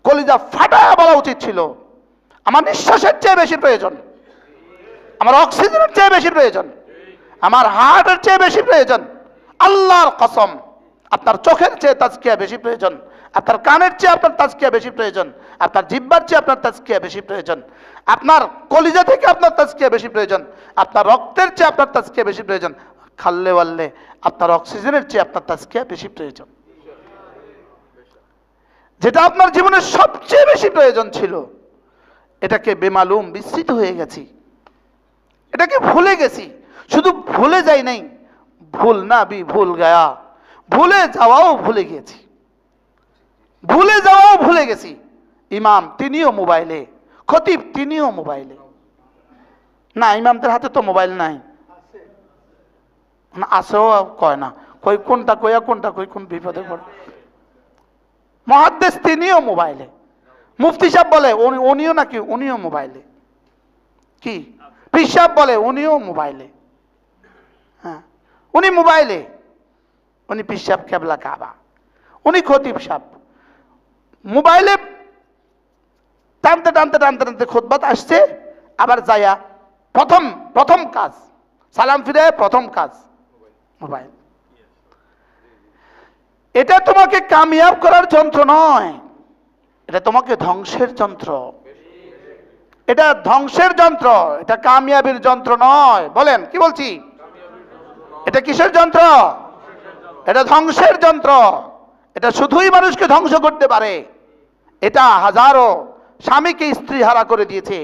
কলিজা ফাটায় বলা উচিত ছিল, আমার নিঃশ্বাসের চেয়ে বেশি প্রয়োজন, আমার অক্সিজেনের চেয়ে বেশি প্রয়োজন, আমার হার্টের চেয়ে বেশি প্রয়োজন। আল্লাহর কসম, আপনার চোখের চেয়ে তাজকিয়া বেশি প্রয়োজন, আপনার কানের চেয়ে আপনার তাজকিয়া বেশি প্রয়োজন, আপনার জিহ্বার চেয়ে আপনার তাজকিয়া বেশি প্রয়োজন, আপনার কলিজা থেকে আপনার তাজকিয়া বেশি প্রয়োজন, আপনার রক্তের চেয়ে আপনার তাজকিয়া বেশি প্রয়োজন, খাল্লে ওয়াল্লে আপনার অক্সিজেনের চেয়ে আপনার তাজকিয়া বেশি প্রয়োজন। যেটা আপনার জীবনের সবচেয়ে বেশি প্রয়োজন ছিল, এটাকে বেমালুম বিস্মৃত হয়ে গেছি, এটাকে ভুলে গেছি। শুধু ভুলে যাই নাই, ভুল না বি ভুল গায়া, ভুলে যাওয়াও ভুলে গেছি, ভুলে যাওয়াও ভুলে গেছি। ইমাম তিনিও মোবাইলে, খতিব তিনিও মোবাইলে। না, ইমামদের হাতে তো মোবাইল নাই, আসেও কয় না, কই কোনটা কইয়া কোনটা কই, কোন বিপদে পড়ে। মুহাদ্দিস তিনিও মোবাইলে, মুফতি সাহেব বলে উনিও নাকি, উনিও মোবাইলে। কি পীর সাহেব বলে উনিও মোবাইলে। হ্যাঁ, উনি মোবাইলে, উনি পীর সাহেব কেবলা কাবা, উনি খতিব সাহেব মোবাইলে টানতে টানতে টানতে টানতে খুতবাত আসছে, আবার যায়া প্রথম কাজ সালাম ফিরে, প্রথম কাজ মোবাইল। এটা তোমাকে কামিয়াব করার যন্ত্র নয়, এটা তোমাকে ধ্বংসের যন্ত্র, এটা ধ্বংসের যন্ত্র, এটা কামিয়াবির যন্ত্র নয়। বলেন কি বলছি? এটা কিসের যন্ত্র? এটা ধ্বংসের যন্ত্র। এটা শুধুই মানুষকে ধ্বংস করতে পারে। এটা হাজারো স্বামীকে স্ত্রী হারা করে দিয়েছে,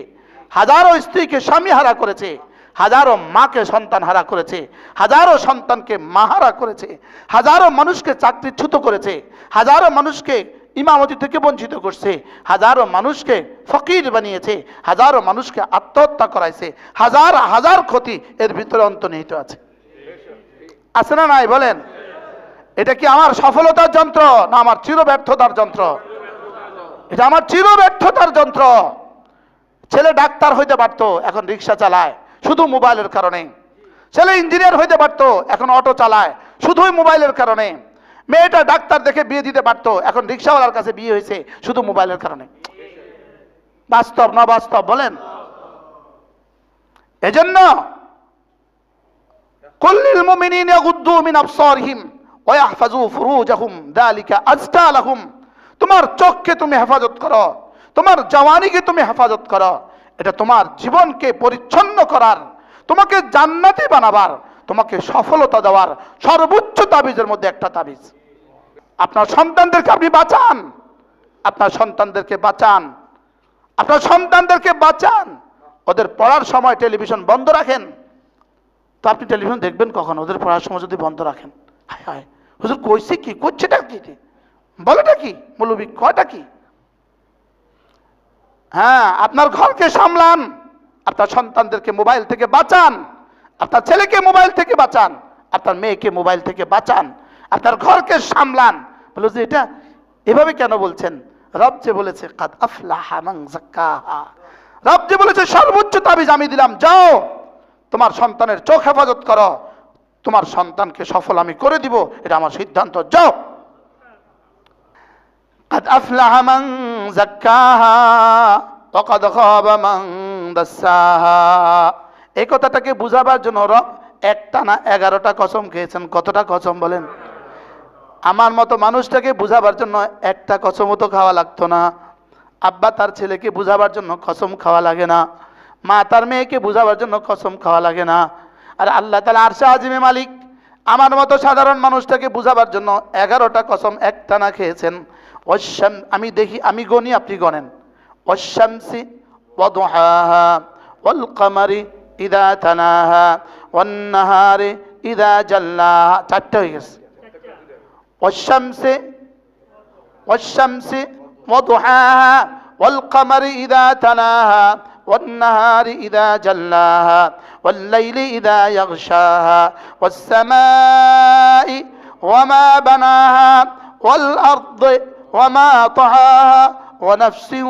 হাজারো স্ত্রীকে স্বামী হারা করেছে, হাজারো মাকে সন্তান হারা করেছে, হাজারো সন্তানকে মা হারা করেছে, হাজারো মানুষকে চাকরিচ্যুত করেছে, হাজারো মানুষকে ইমামতি থেকে বঞ্চিত করছে, হাজারো মানুষকে ফকির বানিয়েছে, হাজারো মানুষকে আত্মহত্যা করাইছে, হাজার হাজার ক্ষতি এর ভিতরে অন্তর্নিহিত আছে। আছে না নাই? বলেন, এটা কি আমার সফলতার যন্ত্র না আমার চির ব্যর্থতার যন্ত্র? এটা আমার চির ব্যর্থতার যন্ত্র। ছেলে ডাক্তার হইতে পারতো, এখন রিক্সা চালায় শুধু মোবাইলের কারণে। ছেলে ইঞ্জিনিয়ার হইতে পারতো, এখন অটো চালায় শুধুই মোবাইলের কারণে। মেয়েটা ডাক্তার দেখে বিয়ে দিতে পারতো, এখন রিক্সাওয়ালার কাছে বিয়ে হয়েছে শুধু মোবাইলের কারণে। বাস্তব না বাস্তব? বলেন। এজন্য কুল্লিল মুমিনিনা ইয়াগুদ্দু মিন আবসারিহিম ওয়া ইয়াহফাযু ফুরুজাহুম যালিকা আযকা লাহুম। তোমার চোখকে তুমি হেফাজত করো, তোমার জওয়ানিকে তুমি হেফাজত করো, এটা তোমার জীবনকে পরিচ্ছন্ন করার, তোমাকে জান্নাতি বানাবার, তোমাকে সফলতা দেওয়ার সর্বোচ্চ তাবিজের মধ্যে একটা তাবিজ। আপনার সন্তানদেরকে আপনি বাঁচান, আপনার সন্তানদেরকে বাঁচান, আপনার সন্তানদেরকে বাঁচান। ওদের পড়ার সময় টেলিভিশন বন্ধ রাখেন। তো আপনি টেলিভিশন দেখবেন কখন? ওদের পড়ার সময় যদি বন্ধ রাখেন। হায় হায়, হুজুর কইছে কি, করছেটা কি, বলেটা কি, মৌলবী কয়টা কি? হ্যাঁ, আপনার ঘরকে সামলান, আপনার সন্তানদেরকে মোবাইল থেকে বাঁচান, আপনার ছেলেকে মোবাইল থেকে বাঁচান, আপনার মেয়েকে মোবাইল থেকে বাঁচান, আপনার ঘরকে সামলান। বলো যে এটা এভাবে কেন বলছেন? রব যে বলেছে কাদ আফলাহা মান যাক্কাহা, রব যে বলেছে সর্বোচ্চ তাবিজ আমি দিলাম, যাও তোমার সন্তানের চোখ হেফাজত করো, তোমার সন্তানকে সফল আমি করে দিব, এটা আমার সিদ্ধান্ত, যাও। قد أفلح من زكاها وقد خاب من دساها। এই কথাটাকে বুঝাবার জন্য রব একটা না 11টা কসম খেয়েছেন। কতটা কসম বলেন? আমার মতো মানুষটাকে বুঝাবার জন্য একটা কসমও তো খাওয়া লাগতো না। আব্বা তার ছেলেকে বুঝাবার জন্য কসম খাওয়া লাগে না, মা তার মেয়েকে বুঝাবার জন্য কসম খাওয়া লাগে না। আর আল্লাহ তাআলা আরশে আজিমে মালিক আমার মতো সাধারণ মানুষটাকে বুঝাবার জন্য 11টা কসম একটানা খেয়েছেন। আমি দেখি, আমি গনি, আপনি গনেন। ওয়াশ-শামসি ওয়াদুহাহা ওয়াল কমারি ইযা তানাহা ওয়ান নাহারি ইযা জাল্লাহা। 4টা হয়ে গেছে। ওয়াশ-শামসি ওয়াদুহাহা ওয়াল কমারি ইযা তানাহা ওয়ান নাহারি ইযা জাল্লাহা ওয়াল লাইলি ইযা ইয়াগশাহা ওয়াস সামাই ওয়ামা বানাহা ওয়াল আরদি ওয়ামা তাহাহা ওয়া নাফসিন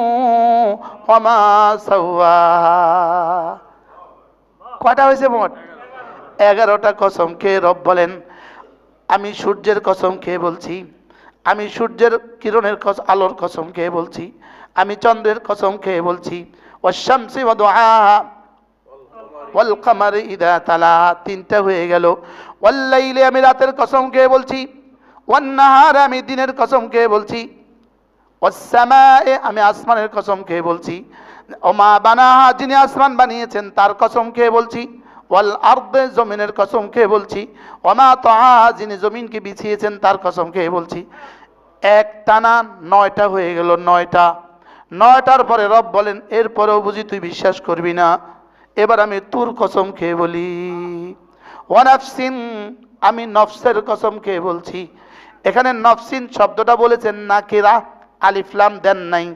ওয়ামা সাওয়াহা। কয়টা হয়েছে মোট? 11টা কসম খেয়ে রব বলেন, আমি সূর্যের কসম খেয়ে বলছি, আমি সূর্যের কিরণের আলোর কসম খেয়ে বলছি, আমি চন্দ্রের কসম খেয়ে বলছি, ওয়াশ-শামসি ওয়া দুহাহা ওয়াল কামারি ইযা তালাহা, তিনটা হয়ে গেল। ওয়াল লাইলি, আমি রাতের কসম খেয়ে বলছি, ওয়ান নাহার, আমি দিনের কসম খেয়ে বলছি, ওয়াস সামায়ে, আমি আসমানের কসম খেয়ে বলছি, ওমা বানাহা, যিনি আসমান বানিয়েছেন তার কসম খেয়ে বলছি, ওয়াল আরদে, জমিনের কসম খেয়ে বলছি, ওমা তাহা, যিনি জমিনকে বিছিয়েছেন তার কসম খেয়ে বলছি। এক টানা 9টা হয়ে গেল, 9টা। 9টার পরে রব বলেন, এরপরেও বুঝি তুই বিশ্বাস করবি না? এবার আমি তোর কসম খেয়ে বলি, ওয়ানাফসিন, আমি নফসের কসম খেয়ে বলছি। এখানে নফসিন শব্দটা বলেছেন নাকিরা, আলিফ লাম দেন নাই।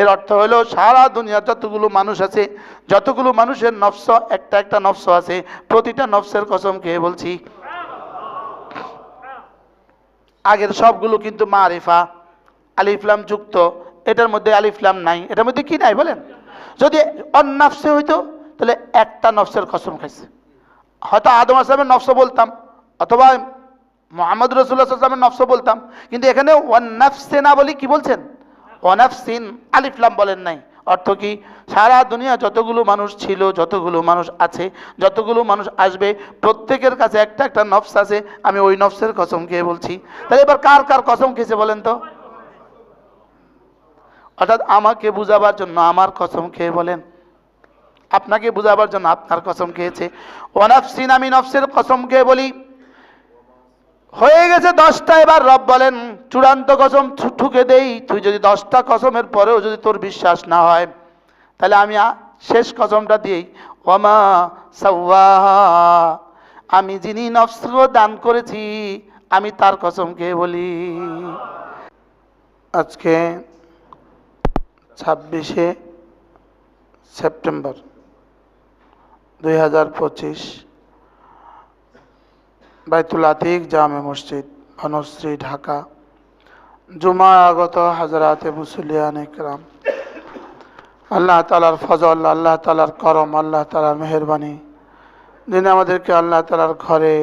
এর অর্থ হলো সারা দুনিয়ার যতগুলো মানুষ আছে, যতগুলো মানুষের নফস, একটা একটা নফস আছে, প্রতিটা নফসের কসম খেয়ে বলছি। আগের সবগুলো কিন্তু মারিফা, আলিফ লাম যুক্ত, এটার মধ্যে আলিফ লাম নাই। এটার মধ্যে কি নাই বলেন? যদি অন্নাফসে হইতো তাহলে একটা নফসের কসম খাইছে, হয়তো আদম আসলামের নফস বলতাম, অথবা মুহাম্মদ রাসূলুল্লাহ সাল্লাল্লাহু আলাইহি ওয়াসাল্লামের নফস বলতাম, কিন্তু এখানে ওয়ান নাফসে না বলি কি বলছেন? ওয়ানাফসিন, আলিফ লাম বলেন নাই। অর্থ কি? সারা দুনিয়া যতগুলো মানুষ ছিল, যতগুলো মানুষ আছে, যতগুলো মানুষ আসবে, প্রত্যেকের কাছে একটা একটা নফস আছে, আমি ওই নফসের কসম খেয়ে বলছি। তাহলে এবার কার কার কসম খেয়েছে বলেন তো? অর্থাৎ আমাকে বুঝাবার জন্য আমার কসম খেয়ে বলেন, আপনাকে বুঝাবার জন্য আপনার কসম খেয়েছে। ওয়ানাফসিন, আমি নফসের কসম খেয়ে বলি। হয়ে গেছে 10টা। এবার রব বলেন, চূড়ান্ত কসম ঠুকে দেই, তুই যদি 10টা কসমের পরেও যদি তোর বিশ্বাস না হয়, তাহলে আমি শেষ কসমটা দিই, ওয়ামা সাওয়াহা, আমি যিনি নফসকে দান করেছি, আমি তার কসম খেয়ে বলি। আজকে 26শে সেপ্টেম্বর 2025, বাইতুল আতিক জামে মসজিদ, বনশ্রী, ঢাকা। জুমা আগত হাজরাতে মুসল্লিয়ান ইকরাম, আল্লাহ তাআলার ফজল, আল্লাহ তাআলার করম, আল্লাহ তাআলার মেহেরবানি, যিনি আমাদেরকে আল্লাহ তাআলার ঘরে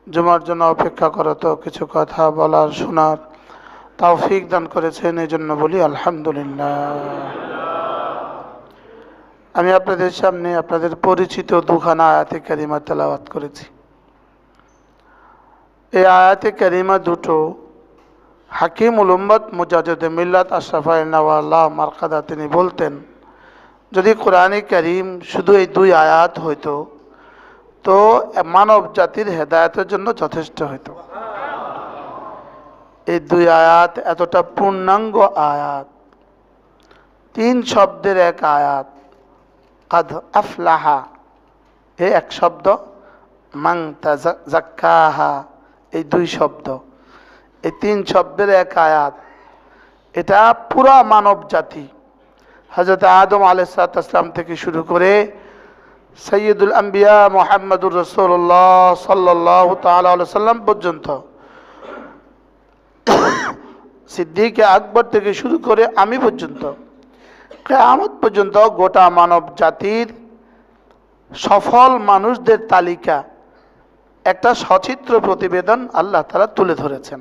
জুমার জন্য অপেক্ষা করত কিছু কথা বলার, শোনার তৌফিক দান করেছেন, এই জন্য বলি আলহামদুলিল্লাহ। আমি আপনাদের সামনে আপনাদের পরিচিত দুখানা আয়াতে কারিমা তেলাওয়াত করেছি। এই আয়াতে কারিমা দুটো হাকিমুল উম্মত মুজাদ্দিদ মিল্লাত আশরাফুল নওয়াল্লাহ মারকাদা তিনি বলতেন, যদি কোরআনে কারীম শুধু এই 2 আয়াত হইতো তো মানব জাতির হেদায়েতের জন্য যথেষ্ট হইতো। এই 2 আয়াত এতটা পূর্ণাঙ্গ আয়াত, 3 শব্দের এক আয়াত। কাদ আফলাহা, এই এক শব্দ, মান তাযাক্কাহা, এই 2 শব্দ, এই 3 শব্দের এক আয়াত। এটা পুরা মানব জাতি, হযরত আদম আলাইহিস সালাম থেকে শুরু করে সাইয়্যিদুল আম্বিয়া মুহাম্মদুর রাসূলুল্লাহ সাল্লাল্লাহু তাআলা আলাইহি সাল্লাম পর্যন্ত, সিদ্দিক আকবর থেকে শুরু করে আমি পর্যন্ত, কিয়ামত পর্যন্ত গোটা মানব জাতির সফল মানুষদের তালিকা, একটা সচিত্র প্রতিবেদন আল্লাহ তাআলা তুলে ধরেছেন।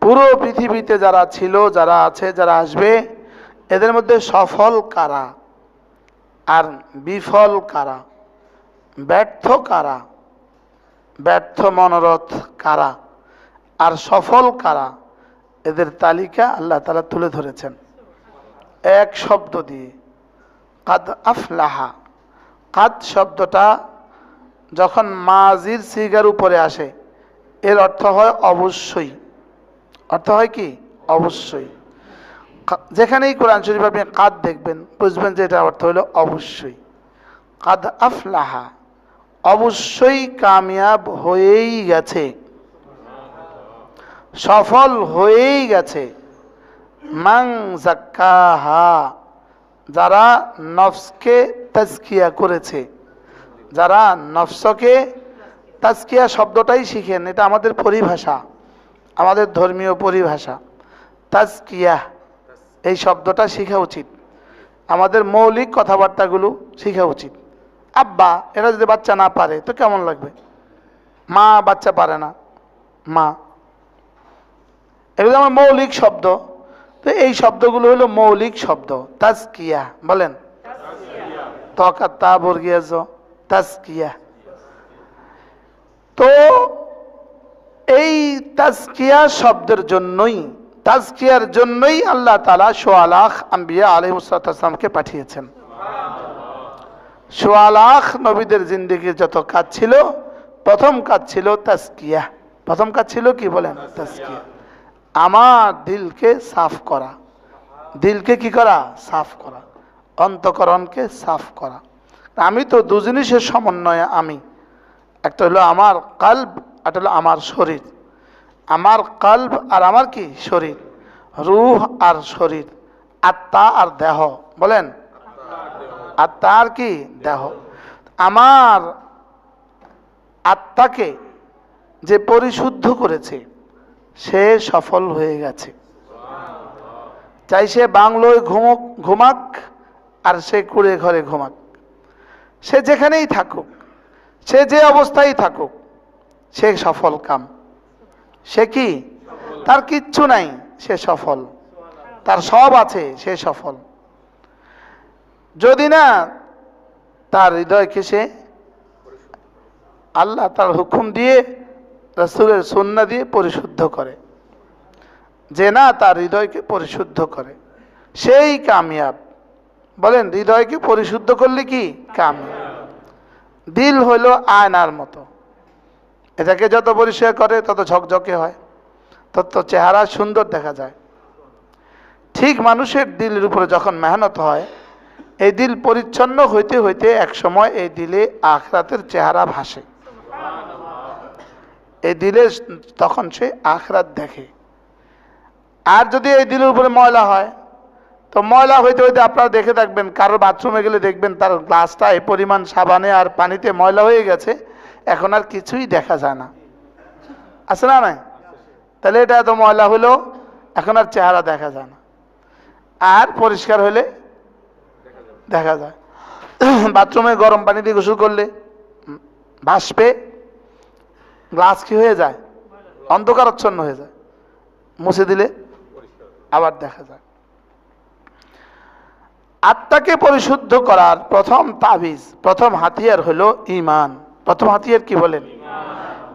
পুরো পৃথিবীতে যারা ছিল, যারা আছে, যারা আসবে, এদের মধ্যে সফল কারা আর বিফল কারা, ব্যর্থ কারা, ব্যর্থ মনোরথ কারা আর সফল কারা, এদের তালিকা আল্লাহ তাআলা তুলে ধরেছেন এক শব্দ দিয়ে, কাদ আফলাহা। কাদ শব্দটা যখন মাজির সিগার উপরে আসে, এর অর্থ হয় অবশ্যই। অর্থ হয় কি? অবশ্যই। যেখানেই কোরআন শরীফ আপনি কাদ দেখবেন, বুঝবেন যে এটা অর্থ হলো অবশ্যই। কাদ আফলাহা, অবশ্যই কামিয়াব হয়েই গেছে, সফল হয়েই গেছে। মান যাক্কাহা, যারা নফসকে তাজকিয়া করেছে, যারা নফসকে তাজকিয়া শব্দটাই শিখেন, এটা আমাদের পরিভাষা, আমাদের ধর্মীয় পরিভাষা। তাজকিয়া এই শব্দটা শেখা উচিত, আমাদের মৌলিক কথাবার্তাগুলো শেখা উচিত। আব্বা, এটা যদি বাচ্চা না পারে তো কেমন লাগবে? মা, বাচ্চা পারে না, মা। এগুলো আমার মৌলিক শব্দ। তো এই শব্দগুলো হলো মৌলিক শব্দ। তাজকিয়া বলেন, তকা তা বর্গিয়াজ তাজকিয়া। তো এই তাজকিয়া শব্দের জন্যই, তাজকিয়ার জন্যই আল্লাহ তাআলা সোয়া লাখ আম্বিয়া আলাইহিস সালামকে পাঠিয়েছেন। সোয়া লাখ নবীদের জিন্দেগির যত কাজ ছিল, প্রথম কাজ ছিল তাজকিয়া। প্রথম কাজ ছিল কি বলেন? তাজকিয়া। আমার দিলকে সাফ করা। দিলকে কি করা? সাফ করা। অন্তঃকরণকে সাফ করা। আমি তো দু জিনিসের সমন্বয়ে আমি, একটা হলো আমার কলব, একটা হলো আমার শরীর। আমার কলব আর আমার কি শরীর, রূহ আর শরীর, আত্মা আর দেহ। বলেন, আত্মা আর কি দেহ। আমার আত্মাকে যে পরিশুদ্ধ করেছে সে সফল হয়ে গেছে। চাই সে বাংলোয় ঘুমাক আর সে কুড়ে ঘরে ঘুমাক, সে যেখানেই থাকুক, সে যে অবস্থায় থাকুক, সে সফল কাম। সে কি? তার কিচ্ছু নাই, সে সফল। তার সব আছে, সে সফল। যদি না তার হৃদয়কে সে আল্লাহ তার হুকুম দিয়ে, রাসূলের সুন্নাহ দিয়ে পরিশুদ্ধ করে, যে না তার হৃদয়কে পরিশুদ্ধ করে, সেই কামিয়াব। বলেন, হৃদয়কে পরিশুদ্ধ করলে কি কামিয়াব। দিল হইল আয়নার মতো, এটাকে যত পরিষ্কার করে তত ঝকঝকে হয়, তত চেহারা সুন্দর দেখা যায়। ঠিক মানুষের দিলের উপরে যখন মেহনত হয়, এই দিল পরিচ্ছন্ন হইতে হইতে এক সময় এই দিলে আখিরাতের চেহারা ভাসে। এই দিলে তখন সে আখিরাত দেখে। আর যদি এই দিলের উপরে ময়লা হয়, তো ময়লা হইতে হইতে আপনারা দেখে থাকবেন, কারোর বাথরুমে গেলে দেখবেন তার গ্লাসটা এই পরিমাণ সাবানে আর পানিতে ময়লা হয়ে গেছে, এখন আর কিছুই দেখা যায় না। আছে না নাই? তাহলে এটা এত ময়লা হলো, এখন আর চেহারা দেখা যায় না। আর পরিষ্কার হলে দেখা যায়। বাথরুমে গরম পানি দিয়ে গোসল করলে ভাসবে, গ্লাস কি হয়ে যায়? অন্ধকারাচ্ছন্ন হয়ে যায়। মুছে দিলে আবার দেখা যায়। আত্মাকে পরিশুদ্ধ করার প্রথম তাবিজ, প্রথম হাতিয়ার হলো ঈমান। প্রথম হাতিয়ার কি বলেন?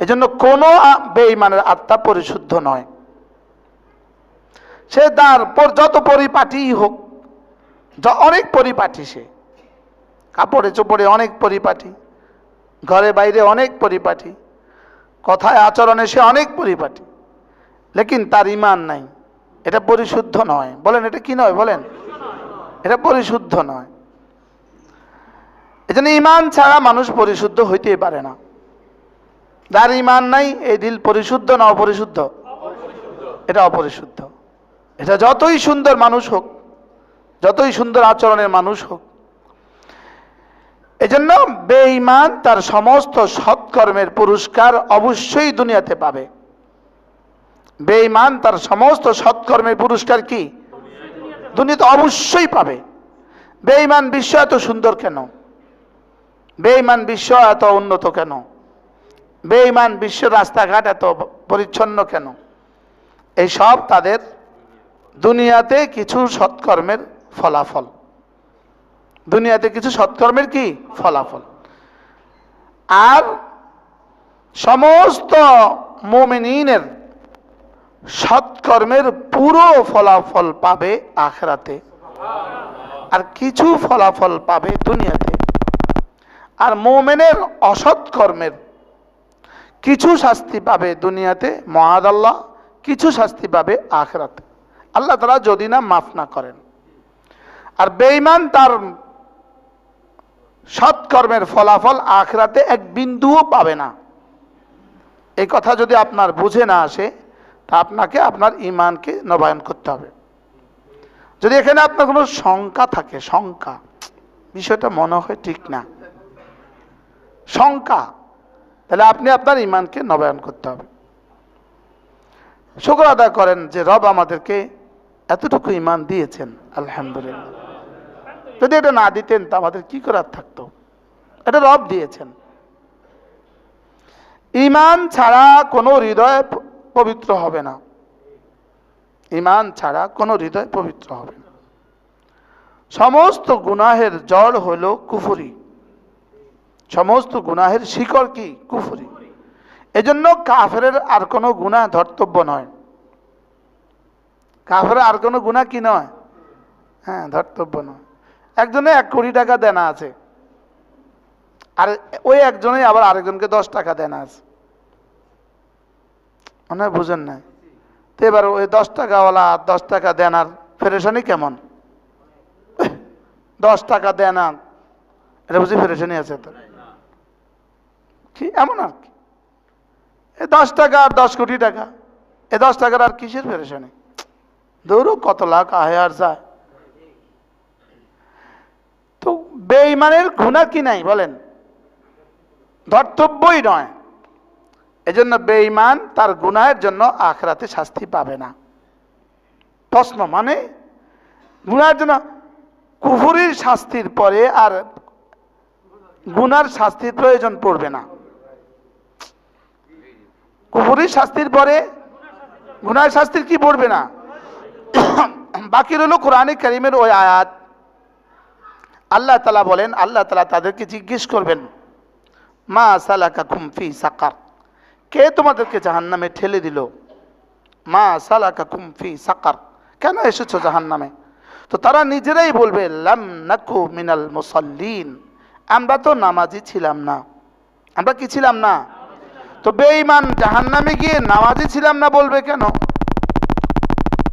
এজন্য কোনো বেঈমানের আত্মা পরিশুদ্ধ নয়। সে তার যত পরিপাটি হোক, অনেক পরিপাটি, সে কাপড়ে চোপড়ে অনেক পরিপাটি, ঘরে বাইরে অনেক পরিপাটি, কথায় আচরণে সে অনেক পরিপাটি, লেকিন তার ঈমান নাই। এটা পরিশুদ্ধ নয়। বলেন, এটা কি নয়? বলেন, এটা পরিশুদ্ধ নয়। এজন্য ঈমান ছাড়া মানুষ পরিশুদ্ধ হইতেই পারে না। যার ঈমান নাই, এই দিল পরিশুদ্ধ না অপরিশুদ্ধ? এটা অপরিশুদ্ধ। এটা যতই সুন্দর মানুষ হোক, যতই সুন্দর আচরণের মানুষ হোক, এজন্য বেঈমান তার সমস্ত সৎকর্মের পুরস্কার অবশ্যই দুনিয়াতে পাবে। বেঈমান তার সমস্ত সৎকর্মের পুরস্কার কি দুনিয়াতে অবশ্যই পাবে। বেঈমান বিশ্ব এত সুন্দর কেন? বেঈমান বিশ্ব এত উন্নত কেন? বেঈমান বিশ্ব রাস্তাঘাট এত পরিচ্ছন্ন কেন? এই সব তাদের দুনিয়াতে কিছু সৎকর্মের ফলাফল। দুনিয়াতে কিছু সৎকর্মের কি ফলাফল। আর সমস্ত মুমিনের সৎকর্মের পুরো ফলাফল পাবে আখিরাতে, আর কিছু ফলাফল পাবে দুনিয়াতে। আর মুমিনের অসৎকর্মের কিছু শাস্তি পাবে দুনিয়াতে মহাদাল্লাহ, কিছু শাস্তি পাবে আখিরাতে, আল্লাহ তাআলা যদি না মাফ না করেন। আর বেঈমান তার সৎকর্মের ফলাফল আখিরাতে এক বিন্দুও পাবে না। এই কথা যদি আপনার বুঝে না আসে, তা আপনাকে আপনার ঈমানকে নবায়ন করতে হবে। যদি এখানে আপনার কোনো শঙ্কা থাকে, শঙ্কা, বিষয়টা মনে হয় ঠিক না, শঙ্কা, তাহলে আপনি আপনার ঈমানকে নবায়ন করতে হবে। শুকর আদায় করেন যে রব আমাদেরকে এতটুকু ঈমান দিয়েছেন, আলহামদুলিল্লাহ। যদি এটা না দিতেন তা আমাদের কি করার থাকতো? এটা রব দিয়েছেন। ঈমান ছাড়া কোনো হৃদয় পবিত্র হবে না। ঈমান ছাড়া কোনো হৃদয় পবিত্র হবে না। সমস্ত গুনাহের জড় হলো কুফরি, সমস্ত গুনাহের শিকড় কি? কুফরি। এজন্য কাফেরের আর কোনো গুনাহ ধর্তব্য নয়। কাফেরের আর কোনো গুনাহ কি নয়? হ্যাঁ, ধর্তব্য নয়। একজনে 1 কোটি টাকা দেনা আছে, আর ওই একজনেই আবার আরেকজনকে 10 টাকা দেনা আছে। মনে হয় বুঝেন না? তো এবার ওই 10 টাকাওয়ালা 10 টাকা দেনার ফেরেশানি কেমন? 10 টাকা দেনা, এটা বুঝি ফেরেশানি আছে? তো কি এমন আর কি, 10 টাকা আর 10 কোটি টাকা, 10 টাকার আর কিসের ফেরেশানি? ধরো কত লাখ আয় আর যায়। তো বেঈমানের গুনাহ কি নাই বলেন? ধর্তব্যই নয়। এজন্য বেঈমান তার গুনাহের জন্য আখিরাতে শাস্তি পাবে না। প্রশ্ন মানে গুনাহের জন্য কুফরির শাস্তির পরে আর গুনার শাস্তির প্রয়োজন পড়বে না। কুফরির শাস্তির পরে গুনার শাস্তির কি পড়বে না। বাকি রইল কোরআনে কারীমের ওই আয়াত। আল্লাহ তাআলা বলেন, আল্লাহ তাআলা তাদেরকে জিজ্ঞেস করবেন, মা সালাকাকুম ফি সাকার, কে তোমাদেরকে জাহান্নামে ঠেলে দিল? মা সালাকাকুম ফি সাকার, কেন এসেছো জাহান্নামে? তো তারা নিজেরাই বলবে, লাম নাকু মিনাল মুসাল্লিন, আমরা তো নামাজি ছিলাম না। আমরা কি ছিলাম না? তো বেঈমান জাহান্নামে গিয়ে নামাজি ছিলাম না বলবে কেন?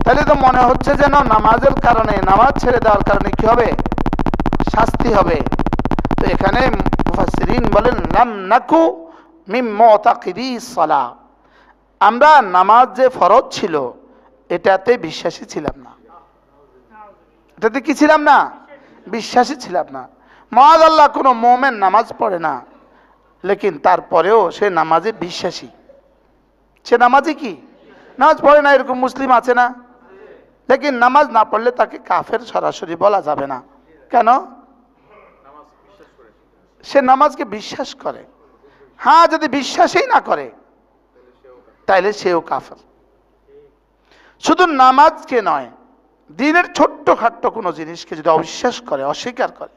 তাহলে তো মনে হচ্ছে যেন নামাজের কারণে, নামাজ ছেড়ে দেওয়ার কারণে কি হবে? শাস্তি হবে। তো এখানে মুফাসসিরিন বলেন, লাম নাকু মিন মুতাকিদিস সালাহ, আমরা নামাজ যে ফরজ ছিল এটাতে বিশ্বাসী ছিলাম না। এটাতে কি ছিলাম না? বিশ্বাসী ছিলাম না। মাআযাল্লাহ কোনো মুমিন নামাজ পড়ে না, লেকিন তারপরেও সে নামাজে বিশ্বাসী। সে নামাজি কি? নামাজ পড়ে না এরকম মুসলিম আছে না? লেকিন নামাজ না পড়লে তাকে কাফের সরাসরি বলা যাবে না। কেন? সে নামাজকে বিশ্বাস করে। হ্যাঁ, যদি বিশ্বাসই না করে তাইলে সেও কাফের। শুধু নামাজকে নয়, দিনের ছোট্ট খাট্ট কোনো জিনিসকে যদি অবিশ্বাস করে, অস্বীকার করে,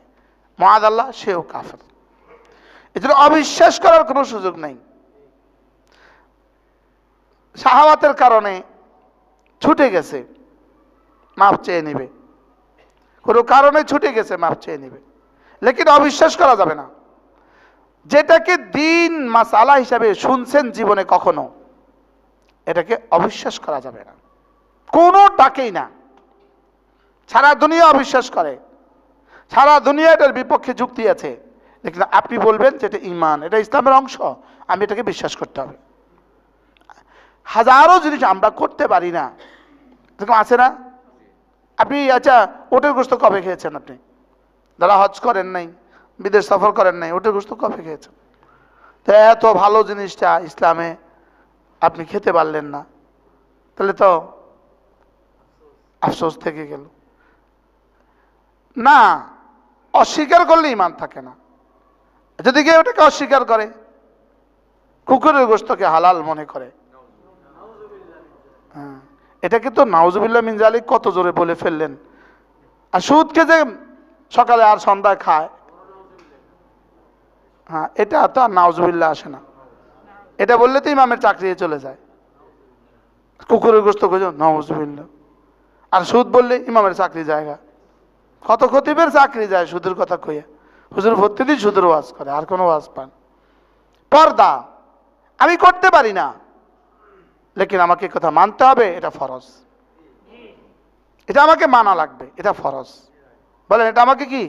মাআযাল্লাহ সেও কাফের। এজন্য অবিশ্বাস করার কোনো সুযোগ নেই। শাহাওয়াতের কারণে ছুটে গেছে, মাপ চেয়ে নিবে। কোনো কারণে ছুটে গেছে, মাপ চেয়ে নিবে। লেকিন অবিশ্বাস করা যাবে না। যেটাকে দিন মাসালা হিসাবে শুনছেন জীবনে কখনো, এটাকে অবিশ্বাস করা যাবে না, কোনোটাকেই না। সারা দুনিয়া অবিশ্বাস করে, সারা দুনিয়া এটার বিপক্ষে যুক্তি আছে, লেকিন আপনি বলবেন যে এটা ঈমান, এটা ইসলামের অংশ, আমি এটাকে বিশ্বাস করতে হবে। হাজারো জিনিস আমরা করতে পারি না, এরকম আছে না? আপনি আচ্ছা, ওটের গোশত কবে খেয়েছেন? আপনি যারা হজ করেন নাই, বিদেশ সফর করেন নাই, ওটের গোশত কবে খেয়েছেন? তো এত ভালো জিনিসটা ইসলামে আপনি খেতে পারলেন না, তাহলে তো আফসোস থেকে গেল না। অস্বীকার করলে ঈমান থাকে না। যদি কেউ ওটাকে অস্বীকার করে, কুকুরের গোশতকে হালাল মনে করে, হ্যাঁ, এটাকে তো নাউজুবিল্লাহ মিন যালিক কত জোরে বলে ফেললেন। আর সুদকে যে সকালে আর সন্ধ্যায় খায়, হ্যাঁ, এটা তো আর নাউজুবিল্লাহ আসে না। এটা বললে তো ইমামের চাকরি চলে যায়। কুকুরের গোশত খোঁজো, নাউজুবিল্লাহ। আর সুদ বললে ইমামের চাকরি জায়গা। কত খতিবের চাকরি যায় সুদের কথা কইয়া। হুজুর প্রতিদিন সুদের ওয়াজ করে, আর কোনো ওয়াজ পান। পর্দা আমি করতে পারি না, লেকিন আমাকে কথা মানতে হবে, এটা ফরজ। এটা আমাকে মানা লাগবে, এটা ফরজ। বলেন, এটা আমাকে কি?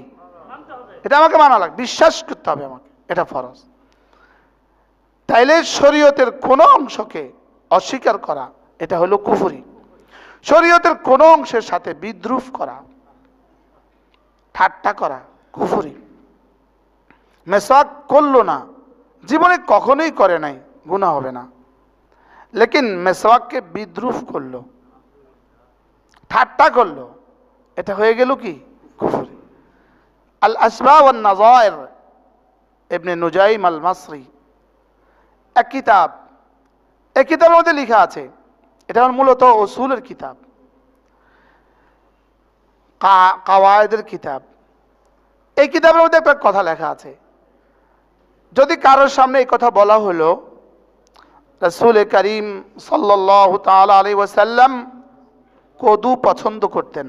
এটা আমাকে মানা লাগবে, বিশ্বাস করতে হবে আমাকে, এটা ফরজ। তাইলে শরীয়তের কোনো অংশকে অস্বীকার করা, এটা হলো কুফরি। শরীয়তের কোনো অংশের সাথে বিদ্রুপ করা, ঠাট্টা করা, কুফরি। মেসওয়াক করলো না, জীবনে কখনোই করে নাই, গুনাহ হবে না। লেকিন মেসওয়াককে বিদ্রুপ করলো, ঠাট্টা করলো, এটা হয়ে গেল কি? কুফরি। আল আসবা ওয়ান নাযায়ের ইবনে নুজাইম আল মাসরি এক কিতাব, এই কিতাবের মধ্যে লেখা আছে, এটা মূলত উসুলের কিতাব, কাওয়ায়েদের কিতাব। এই কিতাবের মধ্যে একটা কথা লেখা আছে, যদি কারোর সামনে এই কথা বলা হলো রাসূল করিম সাল্লাল্লাহু তাআলা আলাইহি ওয়াসাল্লাম কদু পছন্দ করতেন।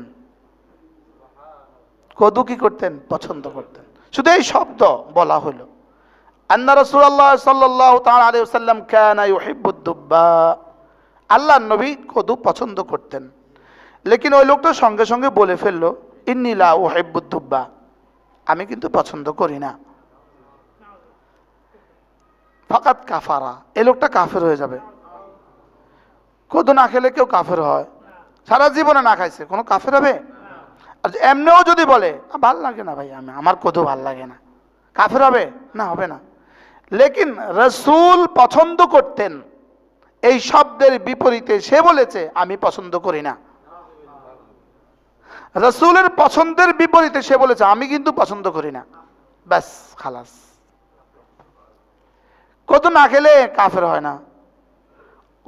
কদু কি করতেন? পছন্দ করতেন। শুধু এই শব্দ বলা হলো, আন্না রাসূলুল্লাহ সাল্লাল্লাহু তাআলা আলাইহি ওয়াসাল্লাম কানা ইউহিব্বুদ দুব্বা, আল্লাহর নবী কদু পছন্দ করতেন। লেকিন ওই লোকটা সঙ্গে সঙ্গে বলে ফেললো, ইন্নী লা উহিব্বুদ দুব্বা, আমি কিন্তু পছন্দ করি না। ফাকাত কাফারা, এই লোকটা কাফের হয়ে যাবে। কদু না খেলে কেউ কাফের হয়? সারা জীবনে না খাইছে কোনো কাফের হবে? আর এমনিও যদি বলে ভাল লাগে না ভাই, আমার কদু ভাল লাগে না, কাফের হবে? না, হবে না। লেকিন রাসূল পছন্দ করতেন, এই শব্দের বিপরীতে সে বলেছে আমি পছন্দ করি না। রাসূলের পছন্দের বিপরীতে সে বলেছে আমি কিন্তু পছন্দ করি না, ব্যাস খালাস। কদু না খেলে কাফের হয় না,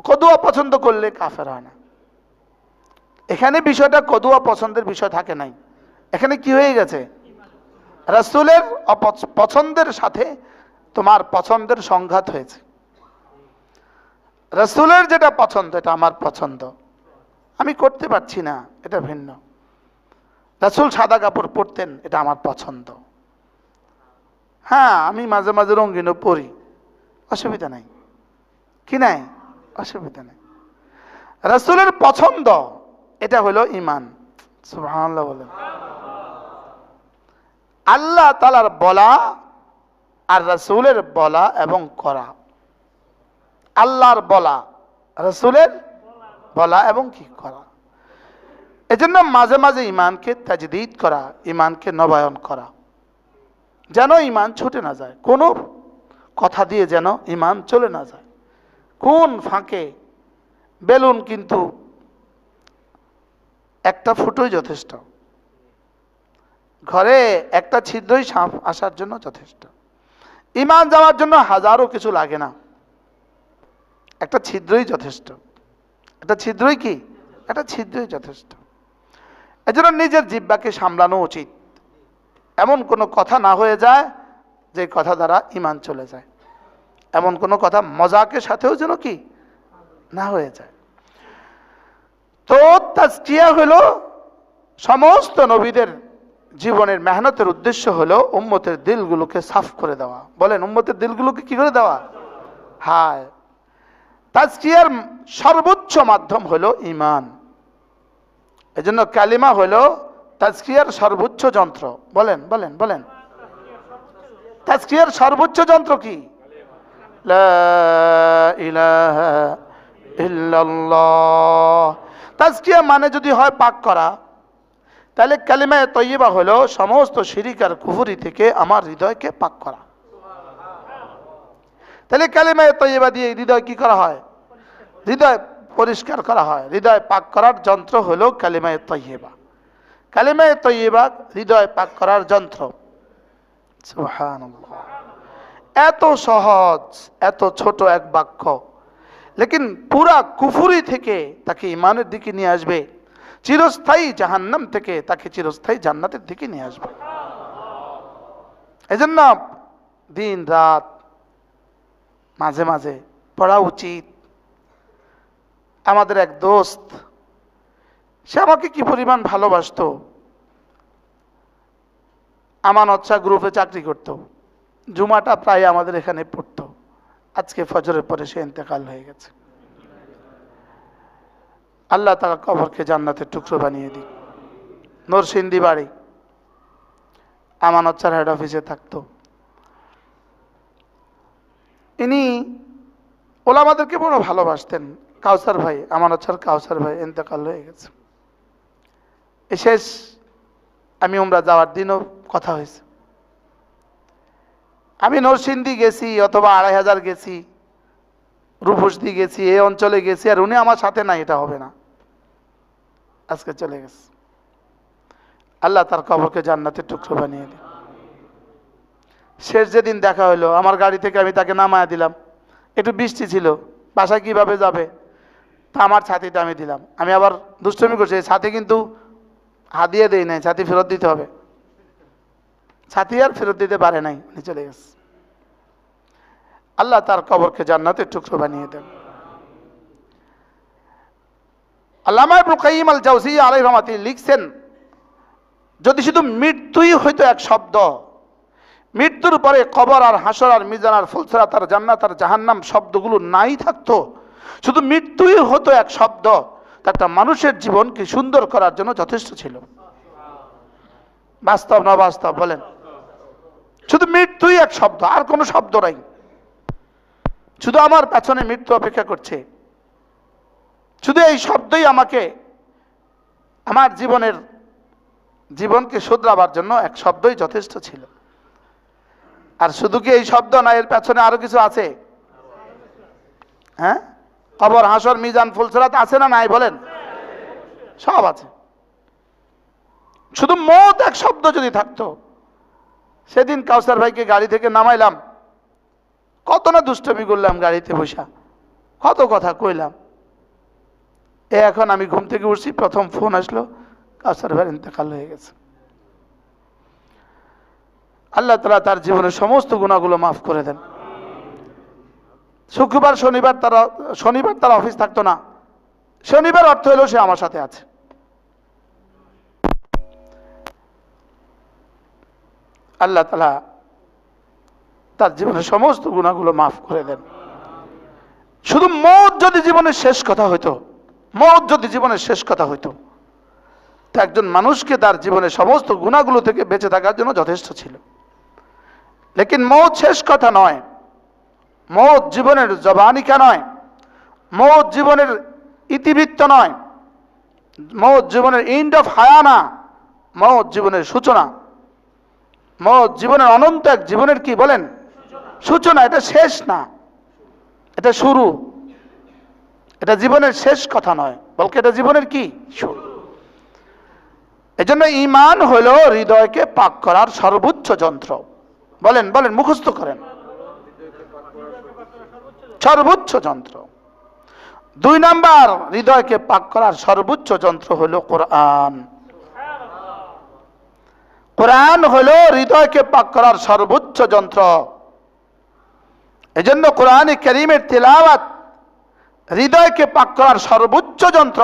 কদু অপছন্দ করলে কাফের হয় না। এখানে বিষয়টা কদু অপছন্দের বিষয় থাকে নাই, এখানে কি হয়ে গেছে? রাসূলের পছন্দের সাথে তোমার পছন্দের সংঘাত হয়েছে। রাসূলের যেটা পছন্দ এটা আমার পছন্দ, আমি করতে পারছি না, এটা ভিন্ন। রাসূল সাদা কাপড় পরতেন, এটা আমার পছন্দ। হ্যাঁ, আমি মাঝে মাঝে রঙিনও পরি, অসুবিধা নাই, কি নাই? অসুবিধা নেই। রাসূলের পছন্দ এটা হলো ঈমান। সুবহানাল্লাহ বলেন। আল্লাহ তাআলার বলা আর রাসূলের বলা এবং করা, আল্লাহর বলা, রাসূলের বলা এবং কি করা। এজন্য মাঝে মাঝে ঈমানকে তাজদীদ করা, ঈমানকে নবায়ন করা, যেন ঈমান ছুটে না যায়, কোনো কথা দিয়ে যেন ঈমান চলে না যায়। কোন ফাঁকে বেলুন কিন্তু একটা ফুটোই যথেষ্ট, ঘরে একটা ছিদ্রই সাপ আসার জন্য যথেষ্ট। ঈমান যাওয়ার জন্য হাজারো কিছু লাগে না, একটা ছিদ্রই যথেষ্ট। একটা ছিদ্রই কি? একটা ছিদ্রই যথেষ্ট। এজন্য নিজের জিহ্বাকে সামলানো উচিত, এমন কোনো কথা না হয়ে যায় যে কথা দ্বারা ঈমান চলে যায়, এমন কোনো কথা মজাকের সাথেও যেন কি না হয়ে যায়। তো তাজকিয়া হলো সমস্ত নবীদের জীবনের মেহনতের উদ্দেশ্য হলো উম্মতের দিলগুলোকে সাফ করে দেওয়া। বলেন, উম্মতের দিলগুলোকে কি করে দেওয়া? হ্যাঁ, তাজকিয়ার সর্বোচ্চ মাধ্যম হলো ঈমান। এজন্য কালিমা হলো তাজকিয়ার সর্বোচ্চ যন্ত্র। বলেন বলেন বলেন, তাজকিয়ার সর্বোচ্চ যন্ত্র কি? লা ইলাহা ইল্লাল্লাহ। তাজকিয়া মানে যদি হয় পাক করা, তাহলে কালিমায়ে তয়্যিবা হলো সমস্ত শিরিক আর কুফরি থেকে আমার হৃদয়কে পাক করা। তাহলে কালিমায়ে তয়্যিবা দিয়ে হৃদয় কি করা হয়? হৃদয় পরিষ্কার করা হয়। হৃদয় পাক করার যন্ত্র হলো কালিমায়ে তয়্যিবা। কালিমায়ে তয়্যিবা হৃদয় পাক করার যন্ত্র। সুবহানাল্লাহ। এত সহজ, এত ছোট এক বাক্য, লেকিন পুরা কুফরি থেকে তাকে ইমানের দিকে নিয়ে আসবে, চিরস্থায়ী জাহান্নাম থেকে তাকে চিরস্থায়ী জান্নাতের দিকে নিয়ে আসবে। এজন্য দিন রাত মাঝে মাঝে পড়া উচিত। আমাদের এক দোস্ত, সে আমাকে কি পরিমাণ ভালোবাসতো, আমানত শাহ গ্রুপে চাকরি করত, জুমাটা প্রায় আমাদের এখানে পড়তো। আজকে ফজরের পরে সে ইন্তেকাল হয়ে গেছে। আল্লাহ তাআলা কবরকে জান্নাতের টুকরো বানিয়ে দিক। নরসিংদী বাড়ি, আমানত শাহ হেড অফিসে থাকতো। ইনি ওলামাদেরকে বড় ভালোবাসতেন। কাউসার ভাই, আমানত শাহ কাউসার ভাই ইন্তেকাল হয়ে গেছে। এই শেষ আমি উমরা যাওয়ার দিনও কথা হয়েছে। আমি নরসিংদী গেছি, অথবা ২৫০০ গেছি, রূপসী গেছি, এই অঞ্চলে গেছি, আর উনি আমার সাথে নাই, এটা হবে না। আজকে চলে গেছে। আল্লাহ তার কবরকে জান্নাতের টুকরো বানিয়ে দিন। শেষ যেদিন দেখা হলো, আমার গাড়ি থেকে আমি তাকে নামায় দিলাম। একটু বৃষ্টি ছিল, বাসায় কিভাবে যাবে, তা আমার ছাতিটা আমি দিলাম। আমি আবার দুষ্টমি করছি, এই ছাতি কিন্তু হাদিয়া দেই নাই, ছাতি ফেরত দিতে হবে। ছাতি আর ফেরত দিতে পারে নাই, উনি চলে গেছে। আল্লাহ তার কবরকে জান্নাতের টুকরো বানিয়ে দেন। আল্লামা ইবনুল কাইয়িম আল জাওজিয়্যা আলাইহির রাহমাতুল্লাহ লিখছেন, যদি শুধু মৃত্যুই হইতো এক শব্দ, মৃত্যুর পরে কবর আর হাসর আর মিজান আর ফুলসিরাত আর জান্নাত আর জাহান্নাম শব্দগুলো নাই থাকতো, শুধু মৃত্যুই হতো এক শব্দ, তা একটা মানুষের জীবনকে সুন্দর করার জন্য যথেষ্ট ছিল। বাস্তব না বাস্তব বলেন? শুধু মৃত্যুই এক শব্দ, আর কোনো শব্দ নাই। শুধু আমার পেছনে মৃত্যু অপেক্ষা করছে, শুধু এই শব্দই আমাকে আমার জীবনকে শুধরাবার জন্য এক শব্দই যথেষ্ট ছিল। আর শুধু কি এই শব্দ না, এর পেছনে আরো কিছু আছে? হ্যাঁ, কবর হাসর মিজান ফুলসিরাত আছে না নাই বলেন? সব আছে। শুধু মওত এক শব্দ যদি থাকতো, সেদিন কাউসার ভাইকে গাড়ি থেকে নামাইলাম, কত না দুষ্টমি করলাম গাড়িতে বসা, কত কথা কইলাম। এখন আমি ঘুম থেকে উঠছি, প্রথম ফোন আসলো, কাউসার ভাইয়ের ইন্তেকাল হয়ে গেছে। আল্লাহ তাআলা তার জীবনের সমস্ত গুনাহগুলো মাফ করে দেন। শুক্রবার শনিবার তার অফিস থাকতো না, শনিবার অর্থ হলো সে আমার সাথে আছে। আল্লাহ তাআলা তার জীবনের সমস্ত গুনাহগুলো মাফ করে দেন। শুধু মওত যদি জীবনের শেষ কথা হইতো, মওত যদি জীবনের শেষ কথা হইতো, তা একজন মানুষকে তার জীবনের সমস্ত গুনাহগুলো থেকে বেঁচে থাকার জন্য যথেষ্ট ছিল। লেকিন মওত শেষ কথা নয়, মওত জীবনের জবানিকা নয়, মওত জীবনের ইতিবৃত্ত নয়, মওত জীবনের এন্ড অফ হায়ানা, মওত জীবনের সূচনা, মওত জীবনের অনন্ত এক জীবনের কি বলেন সূচনা। এটা শেষ না, এটা শুরু। এটা জীবনের শেষ কথা নয়, বলকে এটা জীবনের কি শুরু। এজন্য ঈমান হলো হৃদয়কে পাক করার সর্বোচ্চ যন্ত্র। বলেন বলেন, মুখস্থ করেন, সর্বোচ্চ যন্ত্র। 2 নাম্বার হৃদয়কে পাক করার সর্বোচ্চ যন্ত্র হলো কোরআন। কোরআন হলো হৃদয়কে পাক করার সর্বোচ্চ যন্ত্র। এজন্য কোরআনে কারীমের তিলাওয়াত হৃদয়কে পাক করার সর্বোচ্চ যন্ত্র।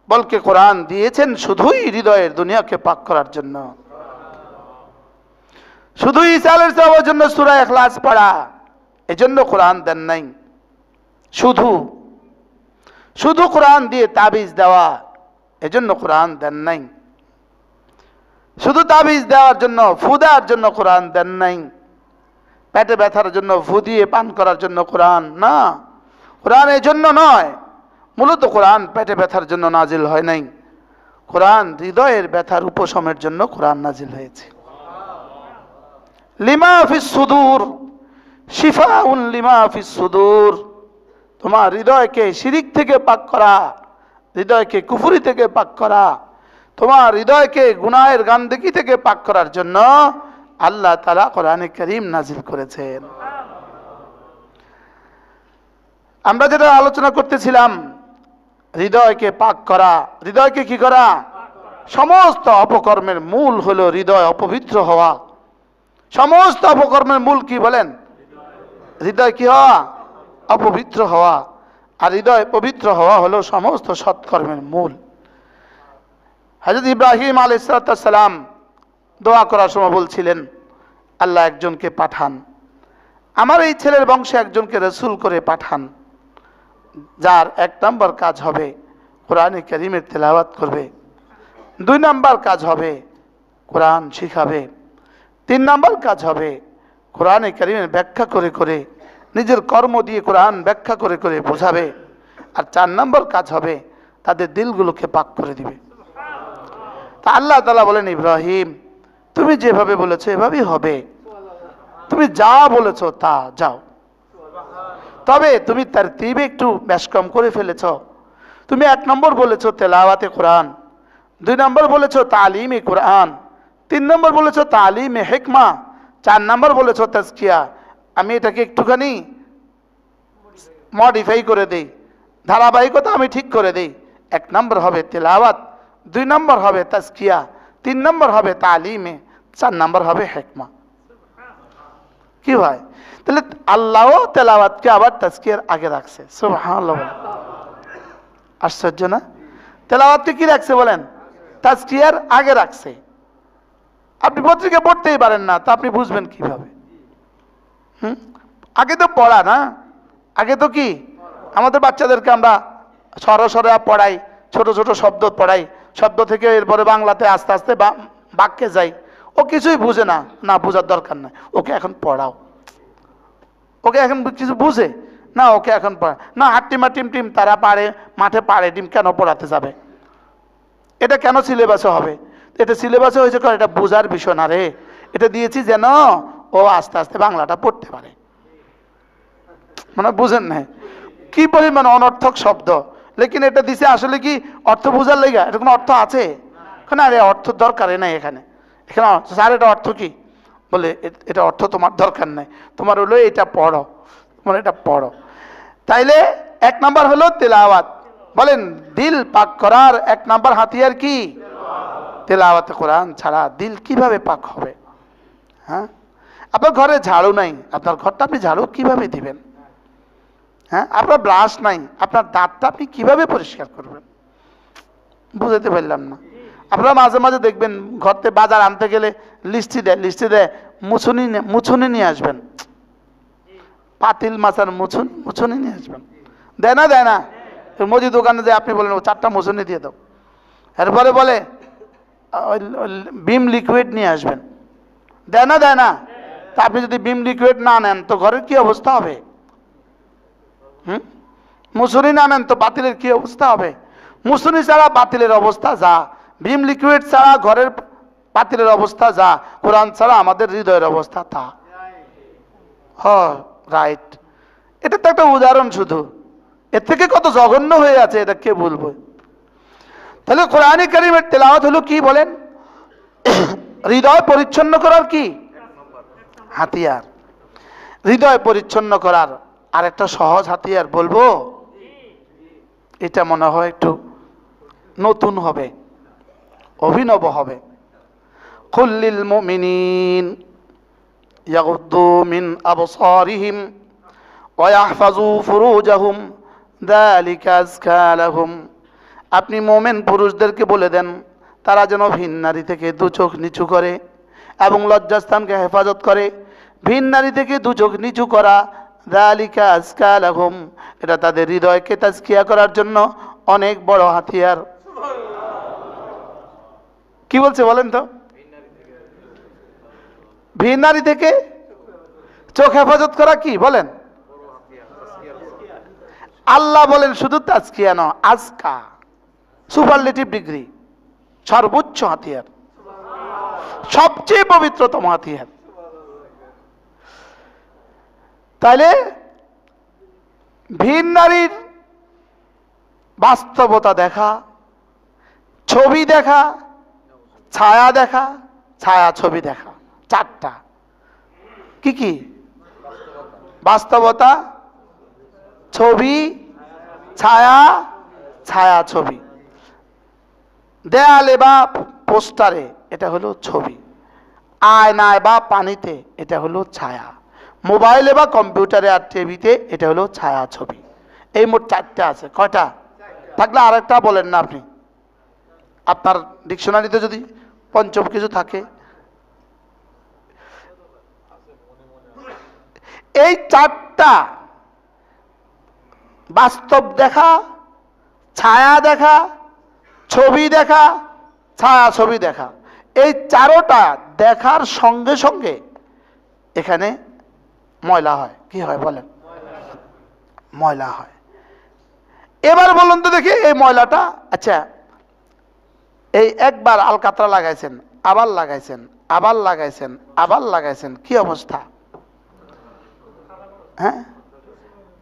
বলকে কোরআন দিয়েছেন শুধুই হৃদয়ের দুনিয়াকে পাক করার জন্য, শুধু ঈসা আলাইহিস সালামের জন্য সূরা ইখলাস পড়া, এজন্য কোরআন দেন নাই। শুধু কোরআন দিয়ে তাবিজ দেওয়া, এজন্য কোরআন দেন নাই। শুধু তাবিজ দেওয়ার জন্য, ফু দেওয়ার জন্য কোরআন দেন নাই। পেটে ব্যথার জন্য ফু দিয়ে পান করার জন্য কোরআন না, কোরআন এই জন্য নয়। মূলত কোরআন পেটে ব্যথার জন্য নাজিল হয় নাই, কোরআন হৃদয়ের ব্যথার উপশমের জন্য কোরআন নাজিল হয়েছে। লিমা ফিস সুদূর শিফাউন লিমা ফিস সুদূর। তোমার হৃদয়কে শিরিক থেকে পাক করা, হৃদয়কে কুফরি থেকে পাক করা, তোমার হৃদয়কে গুনাহের গান্দেকি থেকে পাক করার জন্য আল্লাহ তাআলা কোরআনে কারীম নাজিল করেছেন। আমরা যেটা আলোচনা করতেছিলাম, হৃদয়কে পাক করা, হৃদয়কে কি করা? সমস্ত অপকর্মের মূল হলো হৃদয় অপবিত্র হওয়া। সমস্ত অপকর্মের মূল কি বলেন? হৃদয় কি হওয়া? অপবিত্র হওয়া। আর হৃদয় পবিত্র হওয়া হলো সমস্ত সৎকর্মের মূল। হযরত ইব্রাহিম আলাইহিস সালাম দোয়া করার সময় বলছিলেন, আল্লাহ একজনকে পাঠান, আমার এই ছেলের বংশে একজনকে রাসূল করে পাঠান, যার 1 নম্বর কাজ হবে কোরআনে কারীমের তেলাওয়াত করবে, 2 নম্বর কাজ হবে কোরআন শিখাবে, 3 নম্বর কাজ হবে কোরআনে কারীমের ব্যাখ্যা করে করে নিজের কর্ম দিয়ে কোরআন ব্যাখ্যা করে করে বোঝাবে, আর 4 নম্বর কাজ হবে তাদের দিলগুলোকে পাক করে দিবে। তা আল্লাহ তাআলা বলেন, ইব্রাহিম তুমি যেভাবে বলেছো এভাবেই হবে, তুমি যা বলেছো তা যাও। তবে তুমি তারতিবে একটু বেশকম করে ফেলেছ। তুমি 1 নম্বর বলেছো তেলাওয়াতে কোরআন, 2 নম্বর বলেছো তালিমে কোরআন, 3 নম্বর বলেছো তালিমে হিকমা, 4 নম্বর বলেছো তাজকিয়া। আমি এটাকে একটুখানি মডিফাই করে দেই, ধারাবাহিকতা আমি ঠিক করে দেই। 1 নম্বর হবে তেলাওয়াত, 2 নম্বর হবে তাজকিয়া, 3 নম্বর হবে তালিমে, 4 নম্বর হবে হিকমা। কি ভাই, তাহলে আল্লাহও তেলাওয়াতকে আবার তাজকিয়ার আগে রাখছে। সুবহানাল্লাহ, আশ্চর্য না? তেলাওয়াতকে কি রাখছে বলেন? তাজকিয়ার আগে রাখছে। আপনি পত্রিকা পড়তেই পারেন না, তা আপনি বুঝবেন কিভাবে? আগে তো পড়া না, আগে তো কি আমাদের বাচ্চাদেরকে আমরা সরসরে পড়াই, ছোট ছোট শব্দ পড়াই, শব্দ থেকে এরপরে বাংলাতে আস্তে আস্তে বাক্যে যাই। ও কিছুই বুঝে না, না বুঝার দরকার নাই, ওকে এখন পড়াও। ওকে এখন কিছু বুঝে না, ওকে এখন পড়া না। হাট্টিমা টিম টিম তারা পারে, মাঠে পারে টিম, কেন পড়াতে যাবে? এটা কেন সিলেবাসে হবে? এটা সিলেবাসে হয়েছে কারণ এটা বোঝার বিষয় না রে, এটা দিয়েছি যেন ও আস্তে আস্তে বাংলাটা পড়তে পারে। মানে বুঝেন না কি পরিমাণ অনর্থক শব্দ, লেকিন এটা দিছে আসলে কি অর্থ বোঝার লেগা? এটা কোনো অর্থ আছে? আরে অর্থ দরকারই নাই এখানে। এখানে স্যার এটা অর্থ কি? বলে এটা অর্থ তোমার দরকার নাই, তোমার হলো এটা পড়ো, তোমার এটা পড়ো। তাইলে 1 নাম্বার হলো তেলাওয়াত। বলেন দিল পাক করার 1 নাম্বার হাতিয়ার কি? তেলাওয়াতে কোরআন ছাড়া দিল কিভাবে পাক হবে? হ্যাঁ, আপনার ঘরে ঝাড়ু নাই, আপনার ঘরটা আপনি ঝাড়ু কিভাবে দিবেন? হ্যাঁ, আপনার ব্রাশ নাই, আপনার দাঁতটা আপনি কিভাবে পরিষ্কার করবেন? বুঝাতে পারলাম না। আপনারা মাঝে মাঝে দেখবেন ঘরতে বাজার আনতে গেলে লিস্টি দেয় মুছুনি নিয়ে আসবেন, পাতিল মাছের মুছুনি নিয়ে আসবেন। দেয় না মুদি দোকানে যে আপনি বলেন 4টা মুছুনি দিয়ে দাও, এরপরে বলে বিম লিকুইড নিয়ে আসবেন। দেয় না তা আপনি যদি বিম লিকুইড না নেন তো ঘরের কি অবস্থা হবে? মুছুনি না নেন তো বাতিলের কি অবস্থা হবে? মুছুনি ছাড়া বাতিলের অবস্থা যা, ভীম লিকুইড ছাড়া ঘরের বাতিলের অবস্থা যা, কোরআন ছাড়া আমাদের হৃদয়ের অবস্থা তা। রাইট, এটা তো একটা উদাহরণ শুধু, এর থেকে কত জঘন্য হয়ে আছে এটা কে বলবো? তাহলে কোরআনে কারীমের তেলাওয়াত হলো কি বলেন? হৃদয় পরিচ্ছন্ন করার কি হাতিয়ার। হৃদয় পরিচ্ছন্ন করার আর একটা সহজ হাতিয়ার বলবো, এটা মনে হয় একটু নতুন হবে, অভিনব হবে। কুল্লিল মুমিনিন ইয়াগুদ্দু মিন আবসারিহিম ওয়া ইয়াহফাজু ফুরুজাহুম যালিকা আযকা লাহুম। আপনি মুমিন পুরুষদেরকে বলে দেন তারা যেন ভিন নারী থেকে 2 চোখ নিচু করে এবং লজ্জাস্থানকে হেফাজত করে। ভিন নারী থেকে 2 চোখ নিচু করা, যালিকা আযকা লাহুম, এটা তাদের হৃদয়কে তাজকিয়া করার জন্য অনেক বড় হাতিয়ার। কি বলছে বলেন তো? ভিন নারী থেকে চোখ হেফাজত করা কি বলেন? আল্লাহ বলেন শুধু তাজকিয়া নয়, আজকা, সুপারলেটিভ ডিগ্রি, সর্বোচ্চ হাতিয়ার, সবচেয়ে পবিত্রতম হাতিয়ার। তাইলে ভিন নারীর বাস্তবতা দেখা, ছবি দেখা, ছায়া দেখা, ছায়া ছবি দেখা, 4টা কি কি? বাস্তবতা, ছবি, ছায়া, ছায়া ছবি। দেয়ালে বা পোস্টারে এটা হলো ছবি, আয়নায় বা পানিতে এটা হলো ছায়া, মোবাইলে বা কম্পিউটারে আর টিভিতে এটা হলো ছায়া ছবি। এই মোট 4টা আছে। কয়টা? থাকলে আরেকটা বলেন না আপনি, আপনার ডিকশনারিতে যদি পঞ্চম কিছু থাকে। এই 4টা বাস্তব দেখা, ছায়া দেখা, ছবি দেখা, ছায়া ছবি দেখা, এই 4টা দেখার সঙ্গে সঙ্গে এখানে ময়লা হয়। কি হয় বলেন? ময়লা হয়। এবার বলুন তো দেখি এই ময়লাটা, আচ্ছা এই একবার আলকাতরা লাগাইছেন, আবার লাগাইছেন, আবার লাগাইছেন, আবার লাগাইছেন, কি অবস্থা? হ্যাঁ,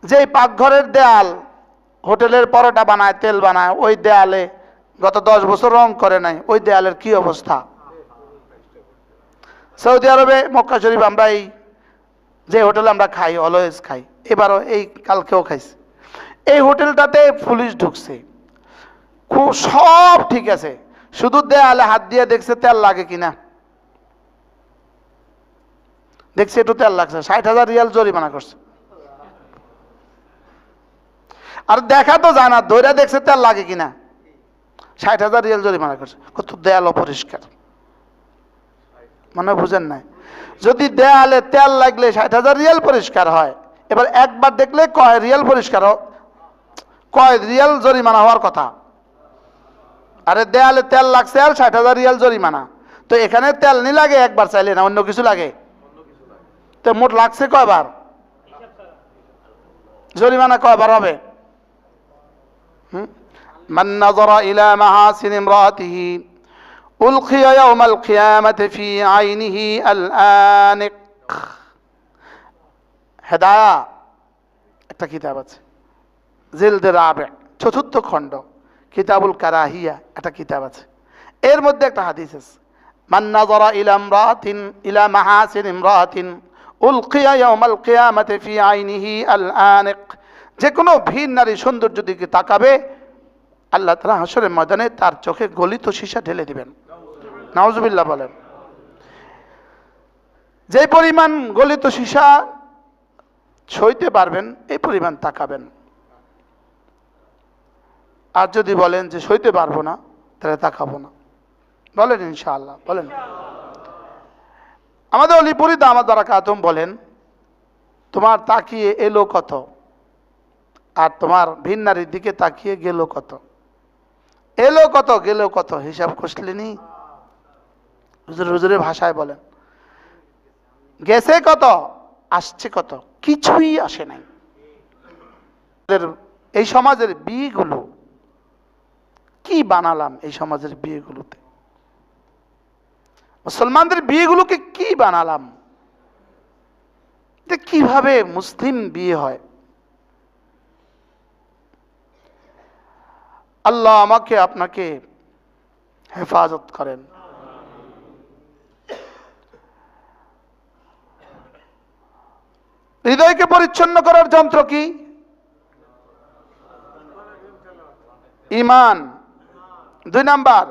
যে পাকঘরের দেয়াল হোটেলের পরোটা বানায়, তেল বানায়, ওই দেয়ালে গত 10 বছর রং করে নাই, ওই দেয়ালের কি অবস্থা? সৌদি আরবে মক্কা শরীফ আমরা এই যে হোটেলে আমরা খাই, অলওয়েজ খাই, এবারও এই কালকেও খাইছি, এই হোটেলটাতে পুলিশ ঢুকছে, খুব সব ঠিক আছে, শুধু দেয়ালে হাত দিয়ে দেখছে তেল লাগে কিনা, দেখছে একটু তেল লাগছে, 60,000 রিয়াল জরিমানা করছে। আর দেখা তো যায় না, ধৈর্য দেখছে তেল লাগে কিনা, 60,000 রিয়াল জরিমানা করছে। কত দেয়াল অপরিষ্কার, মানে বুঝেন নাই? যদি দেয়ালে তেল লাগলে 60,000 রিয়াল পরিষ্কার হয়, এবার একবার দেখলে কয় রিয়াল পরিষ্কার, কয় রিয়াল জরিমানা হওয়ার কথা? আরে দেয়ালে তেল লাগছে আর 60,000 রিয়াল জরিমানা, তো এখানে তেল নি লাগে একবার চাইলে, না অন্য কিছু লাগে? তো মোট লাগছে কয়বার? জরিমানা কয়বার হবে? মান নাযারা ইলা মাহাসিন ইমরাতিহি উলকিয়া ইয়াউমাল কিয়ামাতি ফি আইনিহি আল আনিক। হেদায়া একটা কিতাব আছে, জিলদে রাবে, ৪র্থ খণ্ড, কিতাবুল কারাহিয়া একটা কিতাব আছে। এর মধ্যে একটা হাদিস আছে, মান নাযারা ইলা ইমরাতিন ইলা মাহাসিন ইমরাতিন উলকিয়া ইয়াউমাল কিয়ামাতি ফি আইনিহি আল আনিক। যে কোনো ভিন নারী সৌন্দর্য দিকে তাকাবে, আল্লাহ তাআলা হাসরের ময়দানে তার চোখে গলিত সীসা ঢেলে দিবেন। নাউজুবিল্লাহ বলেন। যে পরিমাণ গলিত সীসা সইতে পারবেন এই পরিমাণ তাকাবেন। আর যদি বলেন যে সইতে পারবো না, তাহলে তাকাবো না। বলেন ইনশাআল্লাহ, বলেন। আমাদের অলিপুরি দামাত বারাকাতুম বলেন, তোমার তাকিয়ে এলো কত আর তোমার ভিন নারীর দিকে তাকিয়ে গেল কত? এলো কত গেল কত হিসাব কষলেনি? হুজুরে ভাষায় বলেন, গেছে কত আসছে কত? কিছুই আসে নাই। এই সমাজের বিয়েগুলো কি বানালাম, এই সমাজের বিয়েগুলোতে মুসলমানদের বিয়েগুলোকে কি বানালাম, কিভাবে মুসলিম বিয়ে হয়? আল্লাহ আমাকে আপনাকে হেফাজত করেন। হৃদয়কে পরিচ্ছন্ন করার যন্ত্র কি? ঈমান। 2 নাম্বার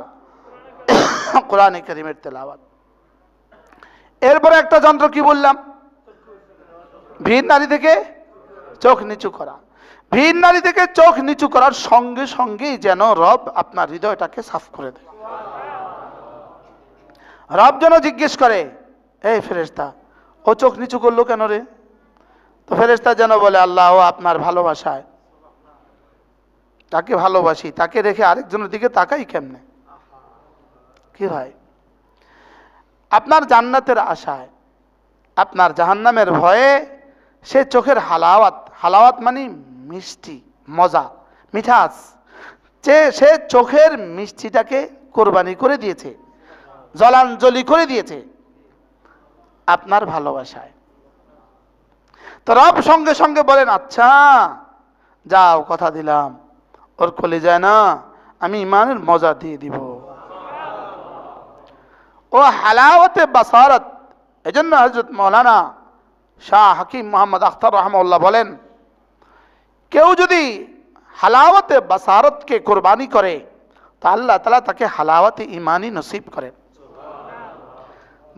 কোরআনে কারীমের তেলাওয়াত। এরপরে একটা যন্ত্র কি বললাম? ভিন নারী থেকে চোখ নিচু করা। ভিন নারী থেকে চোখ নিচু করার সঙ্গে সঙ্গেই যেন রব আপনার হৃদয়টাকে সাফ করে দেয়। রব যেন জিজ্ঞেস করে, এই ফেরেশতা, ও চোখ নিচু করলো কেন রে? তো ফেরেশতা যেন বলে, আল্লাহ ও আপনার ভালোবাসায় তাকে ভালোবাসি, তাকে রেখে আরেকজনের দিকে তাকাই কেমনে? কি ভাই, আপনার জান্নাতের আশায়, আপনার জাহান্নামের ভয়ে সে চোখের হালাওয়াত, হালাওয়াত মানে মিষ্টি, মজা, মিঠাস, সে চোখের মিষ্টিটাকে কোরবানি করে দিয়েছে, জলাঞ্জলি করে দিয়েছে আপনার ভালোবাসায়। তো রব সঙ্গে সঙ্গে বলেন, আচ্ছা যাও, কথা দিলাম ওর কলিজায় না আমি ইমানের মজা দিয়ে দিব। ও হালাওয়াতে বাসারত। এজন্য হযরত মাওলানা শাহ হাকিম মোহাম্মদ আখতার রাহমাহুল্লাহ বলেন, কেউ যদি হালাওয়াতে বাসারতকে কোরবানি করে তা আল্লাহ তাআলা তাকে হালাওয়াতে ঈমানি নসিব করেন।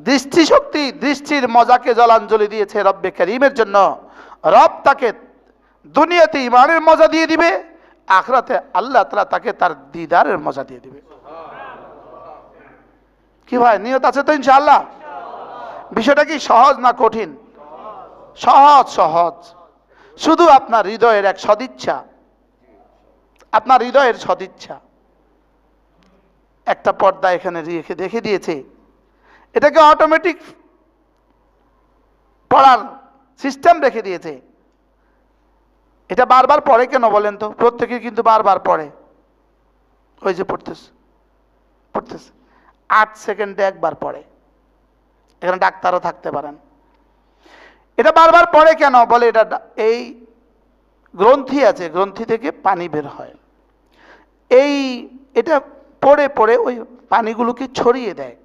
দৃষ্টিশক্তি, দৃষ্টির মজাকে জলাঞ্জলি দিয়েছে রব্বে করিমের জন্য, রব তাকে দুনিয়াতে ঈমানের মজা দিয়ে দিবে, আখিরাতে আল্লাহ তাআলা তাকে তার দিদারের মজা দিয়ে দিবে। কি ভাই, নিয়ত আছে তো ইনশাআল্লাহ? বিষয়টা কি সহজ না কঠিন? সহজ, সহজ। শুধু আপনার হৃদয়ের এক সদিচ্ছা, আপনার হৃদয়ের সদিচ্ছা। একটা পর্দা এখানে দেখে দিয়েছে, এটাকে অটোমেটিক পড়ার সিস্টেম রেখে দিয়েছে। এটা বারবার পড়ে কেন বলেন তো? প্রত্যেকে কিন্তু বারবার পড়ে। ওই যে পড়তেছে 8 সেকেন্ডে একবার পড়ে। এখানে ডাক্তারও থাকতে পারেন। এটা বারবার পড়ে কেন বলে? এটা এই গ্রন্থি আছে, গ্রন্থি থেকে পানি বের হয়, এটা পড়ে পড়ে ওই পানিগুলোকে ছড়িয়ে দেয়।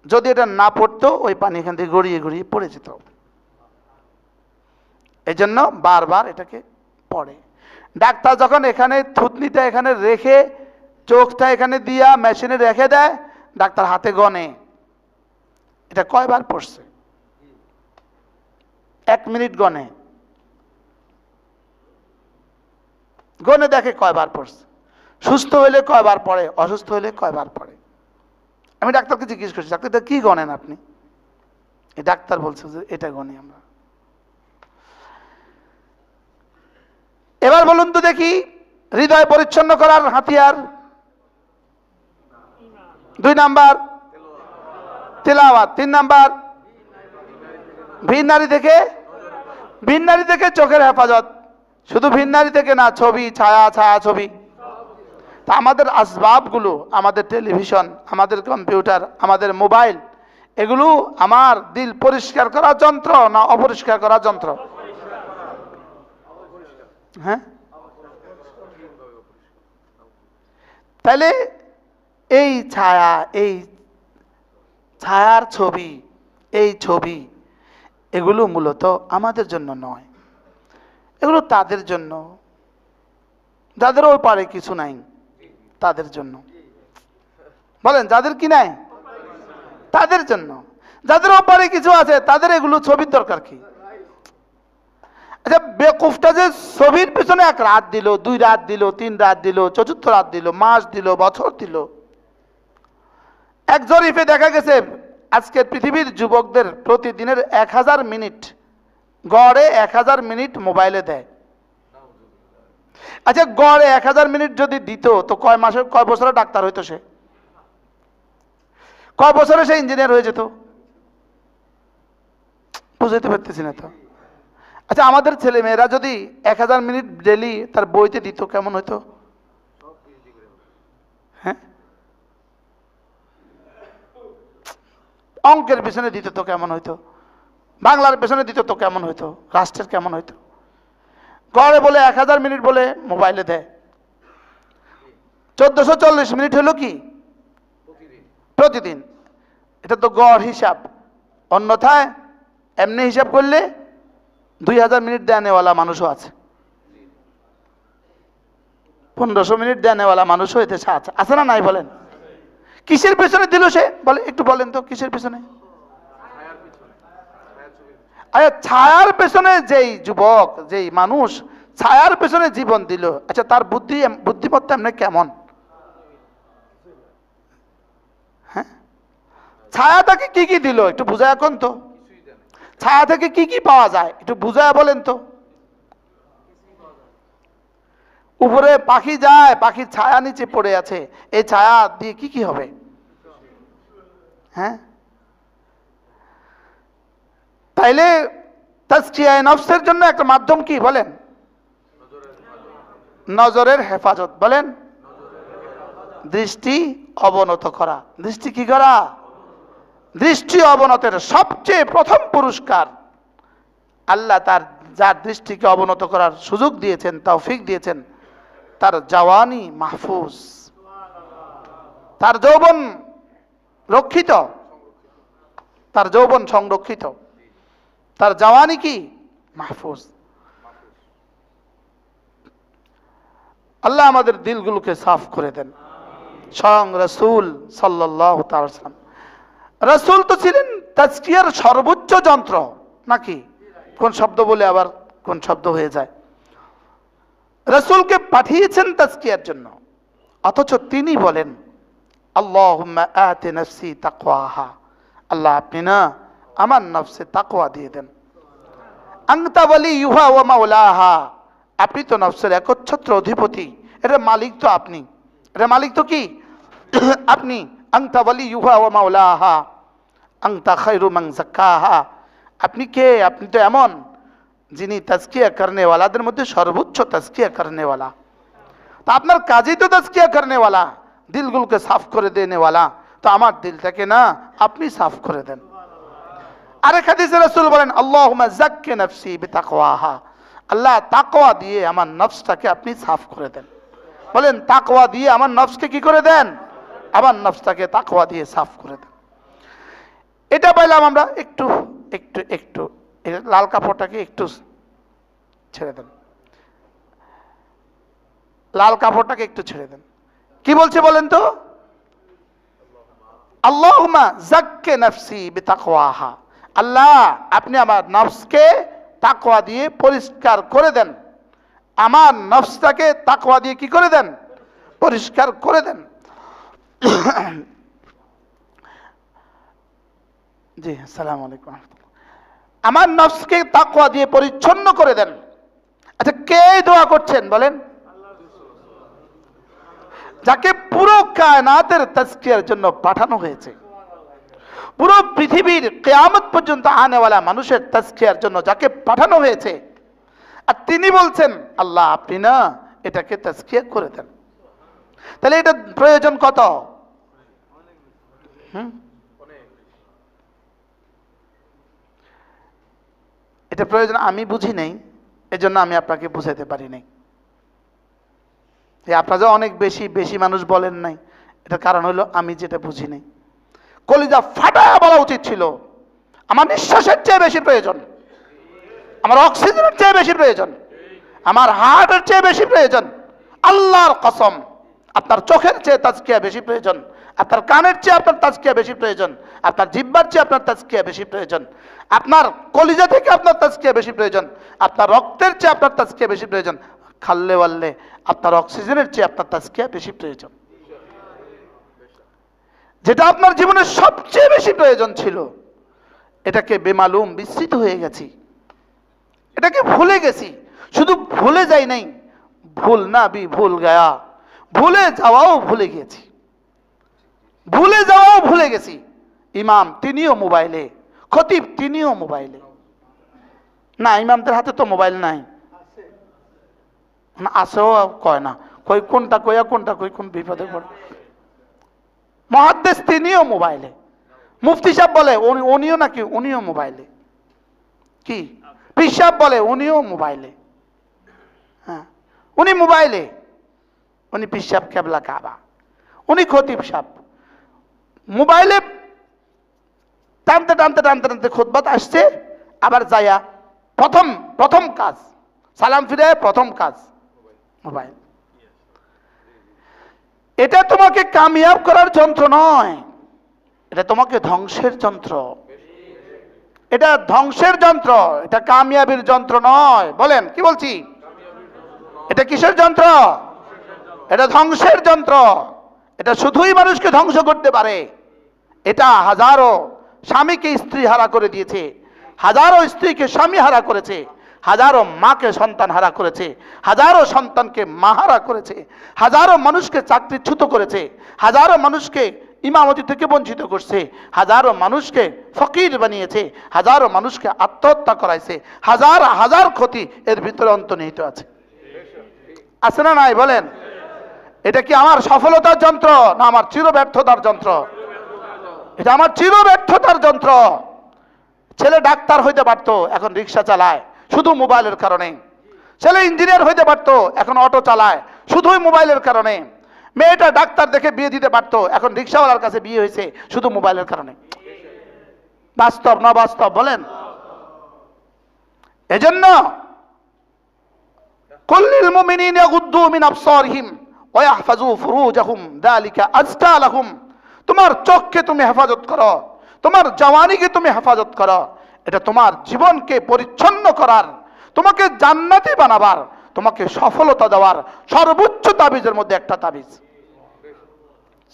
যদি এটা না পড়তো ওই পানি এখান থেকে গড়িয়ে গড়িয়ে পড়ে যেত। এই জন্য বারবার এটাকে পড়ে। ডাক্তার যখন এখানে থুতনিটা এখানে রেখে চোখটা এখানে দিয়া মেশিনে রেখে দেয়, ডাক্তার হাতে গনে এটা কয়বার পড়ছে, 1 মিনিট গনে গনে দেখে কয়বার পড়ছে, সুস্থ হইলে কয়বার পড়ে, অসুস্থ হইলে কয়বার পড়ে। আমি ডাক্তারকে জিজ্ঞেস করছি, ডাক্তার এটা কি গনেন আপনি? এই ডাক্তার বলছে যে এটা গনি আমরা। এবার বলুন তো দেখি, হৃদয় পরিচ্ছন্ন করার হাতিয়ার 2 নাম্বার তিলাওয়াত, 3 নাম্বার ভিন নারী থেকে চোখের হেফাজত। শুধু ভিন নারী থেকে না, ছবি, ছায়া ছবি। তা আমাদের আসবাবগুলো, আমাদের টেলিভিশন, আমাদের কম্পিউটার, আমাদের মোবাইল, এগুলো আমার দিল পরিষ্কার করার যন্ত্র না অপরিষ্কার করার যন্ত্র? হ্যাঁ, তাহলে এই ছায়া, এই ছায়ার ছবি, এই ছবি, এগুলো মূলত আমাদের জন্য নয়, এগুলো তাদের জন্য যাদের ওই পারে কিছু নাই, তাদের জন্য। বলেন, যাদের কি নাই তাদের জন্য। যাদের ওপারে কিছু আছে তাদের এগুলো ছবির দরকার কি? আচ্ছা, বেকুফটা যে ছবির পিছনে 1 রাত দিল, 2 রাত দিল, 3 রাত দিল, 4th রাত দিল, মাস দিল, বছর দিল। এক জরিপে দেখা গেছে আজকের পৃথিবীর যুবকদের প্রতিদিনের 1000 মিনিট, গড়ে 1000 মিনিট মোবাইলে দেয়। আচ্ছা, গড়ে 1000 মিনিট যদি দিত তো কয় বছরে ডাক্তার হইতো সে? কয় বছরে সে ইঞ্জিনিয়ার হয়ে যেত? বুঝাইতে পারতেছি না তো। আচ্ছা, আমাদের ছেলে মেয়েরা যদি 1000 মিনিট ডেলি তার বইতে দিত কেমন হইতো? হ্যাঁ, অঙ্কের পেছনে দিত তো কেমন হইতো? বাংলার পেছনে দিত তো কেমন হইতো? রাষ্ট্রের কেমন হইতো? গড়ে বলে 1000 মিনিট বলে মোবাইলে দেয়। 1440 মিনিট হলো কি প্রতিদিন? এটা তো গড় হিসাব। অন্যথায় এমনি হিসাব করলে 2000 মিনিট দেওয়ালা মানুষও আছে, 1500 মিনিট দেওয়ালা মানুষও এতে আছে না নাই? বলেন, কিসের পেছনে দিল সে? বলে, একটু বলেন তো কিসের পেছনে? আচ্ছা, ছায়ার পেছনে যেই যুবক, যেই মানুষ ছায়ার পেছনে জীবন দিল, আচ্ছা তার বুদ্ধিমত্তা এমনি কেমন? হ্যাঁ, ছায়া তাকে কি কি দিল একটু বুঝায় এখন তো। ছায়া থেকে কি কি পাওয়া যায় একটু বুঝায় বলেন তো। উপরে পাখি যায়, পাখির ছায়া নিচে পড়ে আছে, এই ছায়া দিয়ে কি কি হবে? হ্যাঁ, তাইলে তাজকিয়া নফসের জন্য একটা মাধ্যম কি বলেন? নজরের হেফাজত। বলেন, দৃষ্টি অবনত করা। দৃষ্টি কি করা? দৃষ্টি অবনতের সবচেয়ে প্রথম পুরস্কার আল্লাহ তার যার দৃষ্টিকে অবনত করার সুযোগ দিয়েছেন, তৌফিক দিয়েছেন, তার জওয়ানি মাহফুজ, তার যৌবন রক্ষিত, তার যৌবন সংরক্ষিত, তার জওয়ানি কি মাহফুজ। আল্লাহ আমাদের দিলগুলোকে সাফ করে দেন। স্বয়ং রাসূল সাল্লাল্লাহু তাআলা সাল্লাম, রাসূল তো ছিলেন তাজকিয়ার সর্বোচ্চ যন্ত্র, নাকি? কোন শব্দ বলে আবার কোন শব্দ হয়ে যায়। রাসূলকে পাঠিয়েছেন তাজকিয়ার জন্য, অথচ তিনি বলেন আল্লাহুম্মা আতি নাফসি তাকওয়াহা, আল্লাহ আপনি না আমার নফসে তাকওয়া দিয়ে দেন। আনতা ওয়ালিয়ুহা ওয়া মাওলাহা, আপনি তো নফসের একচ্ছত্র অধিপতি, এটা মালিক তো আপনি, এটা মালিক তো কি আপনি। আনতা ওয়ালিয়ুহা ওয়া মাওলাহা আনতা খায়রু মান যাক্কাহা, আপনি কে? আপনি তো এমন যিনি তাজকিয়া করনে ওয়ালাদের মধ্যে সর্বোচ্চ তাজকিয়া করনে ওয়ালা। তো আপনার কাজই তো তাজকিয়া করনে ওয়ালা, দিলগুলোকে সাফ করে দেনে ওয়ালা। তো আমার দিলটাকে না আপনি সাফ করে দেন। আরেক হাদিসে রাসূল বলেন আল্লাহুম্মা যাক্কি নাফসি বিতাকওয়াহা, আল্লাহ তাকওয়া দিয়ে আমার নফসটাকে আপনি সাফ করে দেন। বলেন, তাকওয়া দিয়ে আমার নফসকে কি করে দেন? আমার নফসটাকে তাকওয়া দিয়ে সাফ করে দেন। এটা পাইলাম আমরা। একটু একটু একটু লাল কাপড়টাকে একটু ছেড়ে দেন, লাল কাপড়টাকে একটু ছেড়ে দেন। কি বলছে বলেন তো? আল্লাহুম্মা যাক্কি নাফসি বিতাকওয়াহা, আল্লাহ আপনি আমার নফসকে তাকওয়া দিয়ে পরিষ্কার করে দেন। আমার নফসটাকে তাকওয়া দিয়ে কি করে দেন? পরিষ্কার করে দেন। জি, আসসালামু আলাইকুম। আমার নফসকে তাকওয়া দিয়ে পরিচ্ছন্ন করে দেন। আচ্ছা, কে দোয়া করছেন বলেন? যাকে পুরো কায়নাতের তাজকিয়ার জন্য পাঠানো হয়েছে, পুরো পৃথিবীর কিয়ামত পর্যন্ত আনেওয়ালা মানুষের তাজকিয়ার জন্য যাকে পাঠানো হয়েছে, আর তিনি বলছেন আল্লাহ আপনি না এটাকে তাজকিয়া করে দেন। তাহলে এটা প্রয়োজন কত? এটা প্রয়োজন আমি বুঝি নাই, এজন্য আমি আপনাকে বুঝাতে পারি নাই। আপনারা অনেক বেশি বেশি মানুষ বলেন নাই, এটার কারণ হলো আমি যেটা বুঝি নাই। কলিজা ফাটায় বলা উচিত ছিল আমার নিঃশ্বাসের চেয়ে বেশি প্রয়োজন, আমার অক্সিজেনের চেয়ে বেশি প্রয়োজন, আমার হার্টের চেয়ে বেশি প্রয়োজন। আল্লাহর কসম, আপনার চোখের চেয়ে তাজকিয়া বেশি প্রয়োজন, আপনার কানের চেয়ে আপনার তাজকিয়া বেশি প্রয়োজন, আপনার জিহ্বার চেয়ে আপনার তাজকিয়া বেশি প্রয়োজন, আপনার কলিজা থেকে আপনার তাজকিয়া বেশি প্রয়োজন, আপনার রক্তের চেয়ে আপনার তাজকিয়া বেশি প্রয়োজন, খাল্লে ওয়াল্লে আপনার অক্সিজেনের চেয়ে আপনার তাজকিয়া বেশি প্রয়োজন। যেটা আপনার জীবনের সবচেয়ে বেশি প্রয়োজন ছিল, এটাকে বেমালুম বিস্মৃত হয়ে গেছি, এটাকে ভুলে গেছি। শুধু ভুলে যাই নাই, ভুল না বি ভুল গায়া, ভুলে যাওয়াও ভুলে গেছি, ভুলে যাওয়াও ভুলে গেছি। ইমাম তিনিও মোবাইলে, খতিব তিনিও মোবাইলে। না, ইমামদের হাতে তো মোবাইল নাই, আসেও কয় না, কই কোনটা কইয়া কোনটা কই, কোন বিপদে পড়ে। মুহাদ্দিস তিনিও মোবাইলে, মুফতি সাহেব বলে উনিও নাকি উনিও মোবাইলে, কি পীর সাহেব বলে উনিও মোবাইলে। হ্যাঁ, উনি মোবাইলে, উনি পীর সাহেব কেবলা কাবা, উনি খতিব সাহেব মোবাইলে টানতে টানতে টানতে টানতে খুতবাত আসছে, আবার যাইয়া প্রথম কাজ সালাম ফিরে প্রথম কাজ মোবাইল। এটা তোমাকে কামিয়াব করার যন্ত্র নয়, এটা তোমাকে ধ্বংসের যন্ত্র। এটা ধ্বংসের যন্ত্র, এটা কামিয়াবির যন্ত্র নয়। বলেন কি বলছি? এটা কিসের যন্ত্র? এটা ধ্বংসের যন্ত্র। এটা শুধুই মানুষকে ধ্বংস করতে পারে। এটা হাজারো স্বামীকে স্ত্রী হারা করে দিয়েছে, হাজারো স্ত্রীকে স্বামী হারা করেছে, হাজারো মাকে সন্তান হারা করেছে, হাজারো সন্তানকে মা হারা করেছে, হাজারো মানুষকে চাকরিচ্যুত করেছে, হাজারো মানুষকে ইমামতি থেকে বঞ্চিত করছে, হাজারো মানুষকে ফকির বানিয়েছে, হাজারো মানুষকে আত্মহত্যা করাইছে, হাজার হাজার ক্ষতি এর ভিতরে অন্তর্নিহিত আছে। আছে না নাই বলেন? এটা কি আমার সফলতার যন্ত্র না আমার চির ব্যর্থতার যন্ত্র? এটা আমার চির ব্যর্থতার যন্ত্র। ছেলে ডাক্তার হইতে পারতো, এখন রিক্সা চালায় শুধু মোবাইলের কারণে। ছেলে ইঞ্জিনিয়ার হইতে পারতো, এখন অটো চালায় শুধুই মোবাইলের কারণে। মেয়েটা ডাক্তার দেখে বিয়ে দিতে পারতো, এখন রিক্সাওয়ালার কাছে বিয়ে হয়েছে শুধু মোবাইলের কারণে। বাস্তব না বাস্তব বলেন? এজন্য কুল্লিল মুমিনিনা ইয়াগুদ্দু মিন আবসারিহিম ওয়া ইয়াহফাযু ফুরুজাহুম যালিকা আযকা লাহুম। তোমার চোখকে তুমি হেফাজত করো, তোমার জওয়ানিকে তুমি হেফাজত করো, এটা তোমার জীবনকে পরিচ্ছন্ন করার, তোমাকে জান্নাতি বানাবার, তোমাকে সফলতা দেওয়ার সর্বোচ্চ তাবিজের মধ্যে একটা তাবিজ।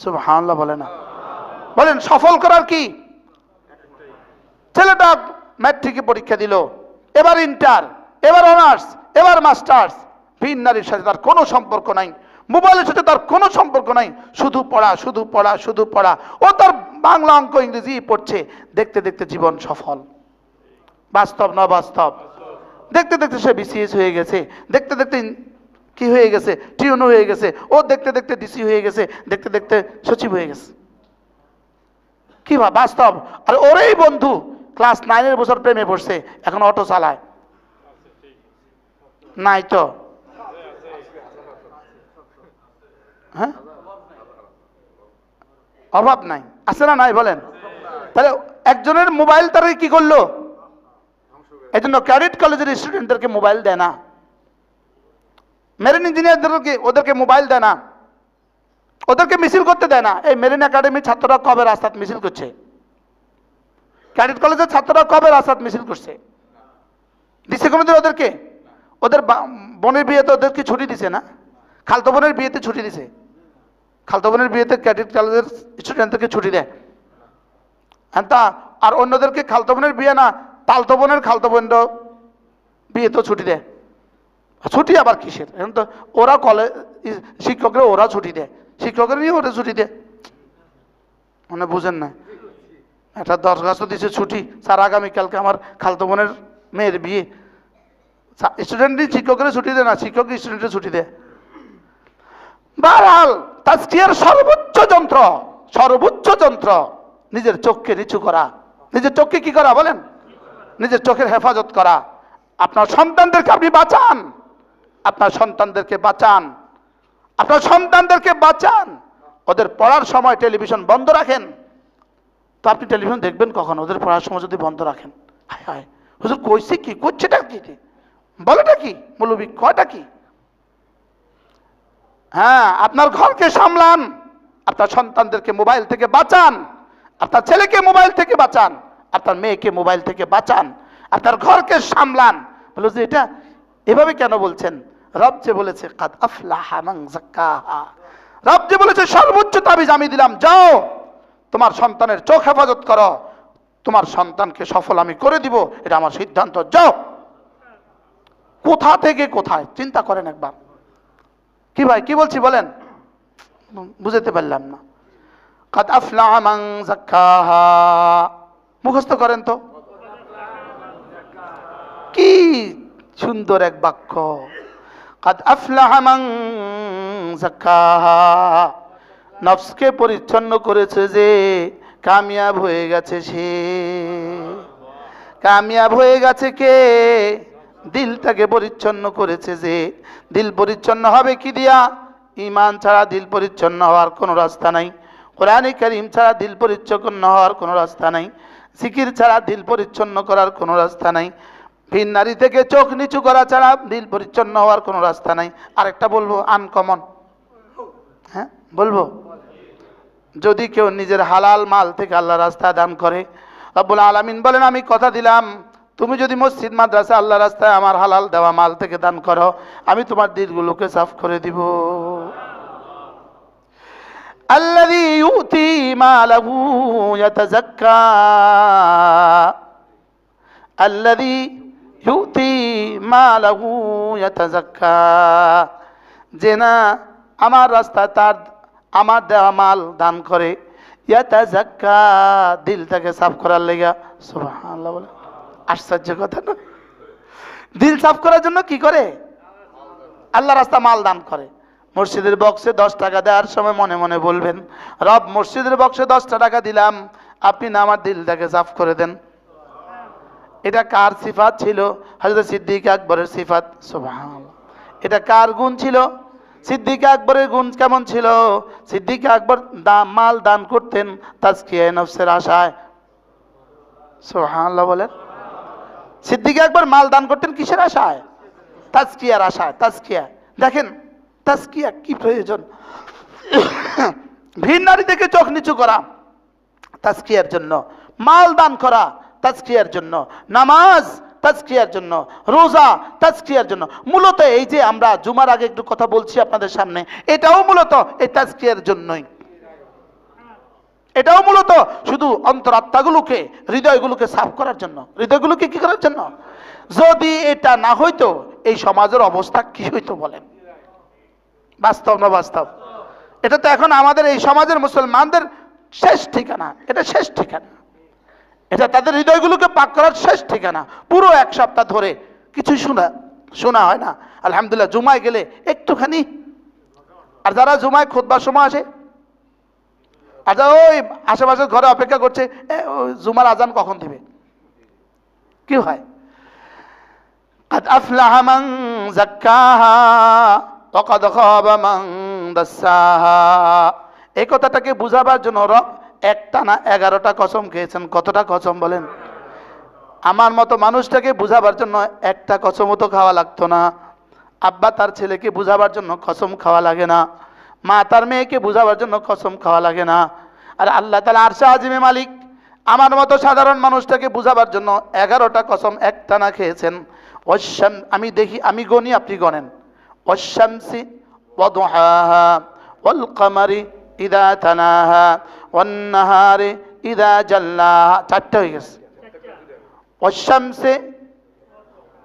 সুবহানাল্লাহ বলে না? বলেন সফল করার কি? ছেলেটা ম্যাট্রিকে পরীক্ষা দিল, এবার ইন্টার, এবার অনার্স, এবার মাস্টার্স। ভিন নারীর সাথে তার কোনো সম্পর্ক নাই, মোবাইলের সাথে তার কোনো সম্পর্ক নাই, শুধু পড়া শুধু পড়া শুধু পড়া। ও তার বাংলা অঙ্ক ইংরেজি পড়ছে, দেখতে দেখতে জীবন সফল। বাস্তব না বাস্তব? দেখতে দেখতে সে বিসিএস হয়ে গেছে, দেখতে দেখতে কি হয়ে গেছে, টিউনো হয়ে গেছে, ও দেখতে দেখতে ডিসি হয়ে গেছে, দেখতে দেখতে সচিব হয়ে গেছে। কি বাস্তব? আর ওরই বন্ধু ক্লাস 9-এর বছর প্রেমে পড়ছে, এখন অটো চালায়। নাই তো? হ্যাঁ, অভাব নাই, আছে না নাই বলেন? তাহলে একজনের মোবাইল তার কি করলো? এই জন্য ক্যাডেট কলেজের স্টুডেন্টদেরকে মোবাইল দেয় না, মেরিন ইঞ্জিনিয়ারদেরকে ওদেরকে মোবাইল দেয় না। ওদেরকে মিছিল করতে দেয় না। এই মেরিন একাডেমির ছাত্ররা কবে রাস্তায় মিছিল করছে? ক্যাডেট কলেজের ছাত্ররা কবে রাস্তায় মিছিল করছে? দিছে কোনোদিন ওদেরকে? ওদের বোনের বিয়েতে ওদেরকে ছুটি দিছে না? খালতো বোনের বিয়েতে ছুটি দিছে। খালতো বোনের বিয়েতে ক্যাডেট কলেজের স্টুডেন্টদেরকে ছুটি দেয়। তা আর অন্যদেরকে খালতো বোনের বিয়ে না, তালতো বোনের খালতো বোনরাও বিয়েতেও ছুটি দেয়। ছুটি আবার কিসের? এখন তো ওরা কলেজ শিক্ষকরা ওরা ছুটি দেয়, শিক্ষকের নিয়ে ওরা ছুটি দেয়। মানে বুঝেন না? একটা দরখাস্ত দিছে ছুটি, স্যার আগামীকালকে আমার খালতো বোনের মেয়ের বিয়ে। স্টুডেন্টই শিক্ষকের ছুটি দেয় না, শিক্ষক স্টুডেন্টের ছুটি দেয়। বারহাল তাজকিয়ার সর্বোচ্চ যন্ত্র, সর্বোচ্চ যন্ত্র নিজের চোখকে নিচু করা। নিজের চোখকে কি করা বলেন? নিজের চোখের হেফাজত করা। আপনার সন্তানদেরকে আপনি বাঁচান, আপনার সন্তানদেরকে বাঁচান, আপনার সন্তানদেরকে বাঁচান। ওদের পড়ার সময় টেলিভিশন বন্ধ রাখেন। তো আপনি টেলিভিশন দেখবেন কখন? ওদের পড়ার সময় যদি বন্ধ রাখেন। হায় হায়, হুজুর কইছে কি, করছেটা কি, বলেটা কি, মৌলবী কয়টা কি? হ্যাঁ, আপনার ঘরকে সামলান, আপনার সন্তানদেরকে মোবাইল থেকে বাঁচান, আপনার ছেলেকে মোবাইল থেকে বাঁচান, আপনার মেয়েকে মোবাইল থেকে বাঁচান, আপনার ঘরকে সামলান। বলো যে এটা এভাবে কেন বলছেন? রব যে বলেছে কাদ আফলাহা মান যাক্কাহা, রব যে বলেছে সর্বোচ্চ তাবিজ আমি দিলাম, যাও তোমার সন্তানের চোখ হেফাজত করো, তোমার সন্তানকে সফল আমি করে দিব, এটা আমার সিদ্ধান্ত, যাও। কোথা থেকে কোথায় চিন্তা করেন একবার। কি ভাই কি বলছি বলেন? বুঝতে পারলাম না। কাদ আফলাহা মান যাক্কাহা মুখস্থ করেন তো, কি সুন্দর এক বাক্য। কাদ আফলাহা মান যাক্কাহা, নফসকে পরিচ্ছন্ন করেছে যে, কামিয়াব হয়ে গেছে সে। কামিয়াব হয়ে গেছে কে? দিলটাকে পরিচ্ছন্ন করেছে যে। দিল পরিচ্ছন্ন হবে কি দিয়া? ঈমান ছাড়া দিল পরিচ্ছন্ন হওয়ার কোনো রাস্তা নাই, কোরআনে কারীম ছাড়া দিল পরিচ্ছন্ন হওয়ার কোনো রাস্তা নাই, জিকির ছাড়া দিল পরিচ্ছন্ন করার কোনো রাস্তা নাই, ভিন নারী থেকে চোখ নিচু করা ছাড়া দিল পরিচ্ছন্ন হওয়ার কোনো রাস্তা নাই। আরেকটা বলবো আনকমন, হ্যাঁ বলবো, যদি কেউ নিজের হালাল মাল থেকে আল্লাহ রাস্তায় দান করে, রব্বুল আলামিন বলেন আমি কথা দিলাম, তুমি যদি মসজিদ মাদ্রাসা আল্লাহ রাস্তায় আমার হালাল দেওয়া মাল থেকে দান করো, আমি তোমার দিলগুলোকে সাফ করে দিব। আল্লাযী ইউতি মালাহু ইয়াতাযাক্কা, আল্লাযী ইউতি মালাহু ইয়াতাযাক্কা, যে না আমার রাস্তায় তার আমার দেওয়া মাল দান করে, ইয়াতাযাক্কা দিলটাকে সাফ করার লেগা। সুবহানাল্লাহ বলে, আশ্চর্য কথা না? দিল সাফ করার জন্য কি করে? আল্লাহ রাস্তা মাল দান করে। মসজিদের বক্সে 10 টাকা দেওয়ার সময় মনে মনে বলবেন, রব মসজিদের বক্সে 10 টাকা দিলাম, আপনি না আমার দিলটাকে সাফ করে দেন। এটা কার সিফাত ছিল? হযরত সিদ্দিক আকবরের সিফাত। সুবহানাল্লাহ। এটা কার গুণ ছিল? সিদ্দিক আকবরের গুণ কেমন ছিল? সিদ্দিক আকবর মাল দান করতেন তাজকিয়ায়ে নফসের আশায়। সুবহানাল্লাহ বলেন। সিদ্দিক আকবর মাল দান করতেন কিসের আশায়? তাজকিয়ার আশায়। তাজকিয়া, দেখেন তাজকিয়া কি প্রয়োজন। ভিন নারী থেকে চোখ নিচু করা তাজকিয়ার জন্য, মাল দান করা তাজকিয়ার জন্য, নামাজ তাজকিয়ার জন্য, রোজা তাজকিয়ার জন্য। মূলত এই যে আমরা জুমার আগে একটু কথা বলছি আপনাদের সামনে, এটাও মূলত এই তাজকিয়ার জন্যই। এটাও মূলত শুধু অন্তরাত্মাগুলোকে, হৃদয়গুলোকে সাফ করার জন্য। হৃদয়গুলোকে কি করার জন্য? যদি এটা না হইতো এই সমাজের অবস্থা কি হইতো বলেন? বাস্তব না বাস্তব? এটা তো এখন আমাদের এই সমাজের মুসলমানদের শেষ ঠিকানা। এটা শেষ ঠিকানা, এটা তাদের হৃদয়গুলোকে পাক করার শেষ ঠিকানা। পুরো এক সপ্তাহ ধরে কিছু শোনা হয় না। আলহামদুলিল্লাহ জুমায় গেলে একটুখানি, আর যারা জুমায় খুতবার সময় আসে, আর যারা ওই আশেপাশের ঘরে অপেক্ষা করছে জুমার আজান কখন দিবে, কি হয়? قد أفلح من زكاها وقد خاب من دساها। এই কথাটাকে বুঝাবার জন্য একটা না 11টা কসম খেয়েছেন। কতটা কসম বলেন? আমার মতো মানুষটাকে বুঝাবার জন্য একটা কসমও তো খাওয়া লাগতো না। আব্বা তার ছেলেকে বুঝাবার জন্য কসম খাওয়া লাগে না। মা তার মেয়েকে বুঝাবার জন্য কসম খাওয়া লাগে না। আর আল্লাহ তাআলা আরশে আজিমে মালিক আমার মতো সাধারণ মানুষটাকে বুঝাবার জন্য 11টা কসম একটানা খেয়েছেন। আমি দেখি, আমি গনি, আপনি গনেন। ওয়াশ-শামসি ওয়াদুহাহা ওয়াল কমারি ইযা তালাহা ওয়ান নাহারি ইযা জাল্লাহা। 4টা হয়ে গেছে।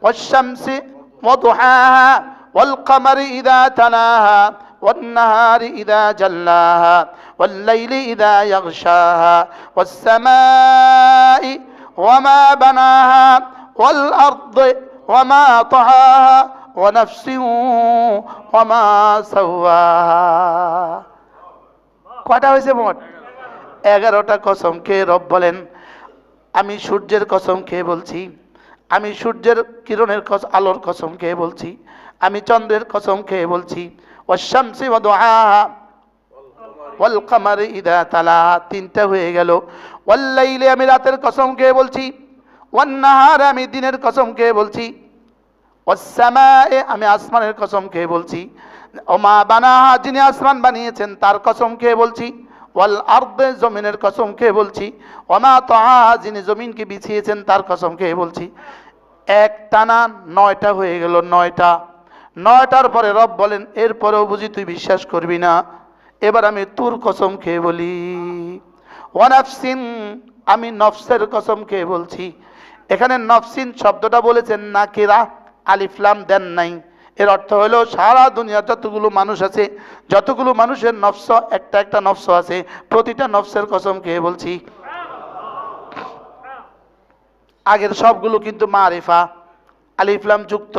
ওয়াশ-শামসি ওয়াদুহাহা ওয়াল কমারি ইযা তালাহা ওয়ান নাহারি ইযা জাল্লাহা ওয়াল লাইলি ইযা ইয়াগশাহা ওয়াস সামাই ওয়ামা বানাহা ওয়াল আরদি ওয়ামা তাহাহা ওয়া নাফসিন ওয়ামা সাওয়াহা। কয়টা হয়েছে মোট? 11টা কসম খেয়ে রব বলেন, আমি সূর্যের কসম খেয়ে বলছি, আমি সূর্যের কিরণের আলোর কসম খেয়ে বলছি, আমি চন্দ্রের কসম খেয়ে বলছি। ওয়াশ-শামসি ওয়াদুহাহা ওয়াল কমারি ইযা তালাহা। 3টা হয়ে গেল। ওয়াল লাইলি, আমি রাতের কসম খেয়ে বলছি। ওয়ান নাহারি, আমি দিনের কসম খেয়ে বলছি। ওয়াস সামায়ে, আমি আসমানের কসম খেয়ে বলছি। ওমা বানাহা, যিনি আসমান বানিয়েছেন তার কসম খেয়ে বলছি। ওয়াল আরদে, জমিনের কসম খেয়ে বলছি। ওমা তাহা, যিনি জমিনকে বিছিয়েছেন তার কসম খেয়ে বলছি। এক টানা 9টা হয়ে গেল। 9টার পরে রব বলেন, এরপরেও বুঝি তুই বিশ্বাস করবি না, এবার আমি তোর কসম খেয়ে বলি। ওয়া নাফসিন, আমি নফসের কসম খেয়ে বলছি। এখানে নফসিন শব্দটা বলেছেন নাকিরা, আলিফ লাম দেন নাই। এর অর্থ হলো সারা দুনিয়ার যতগুলো মানুষ আছে, যতগুলো মানুষের নফস, একটা একটা নফস আছে, প্রতিটা নফসের কসম খেয়ে বলছি। আগের সবগুলো কিন্তু মারিফা, আলিফ লাম যুক্ত,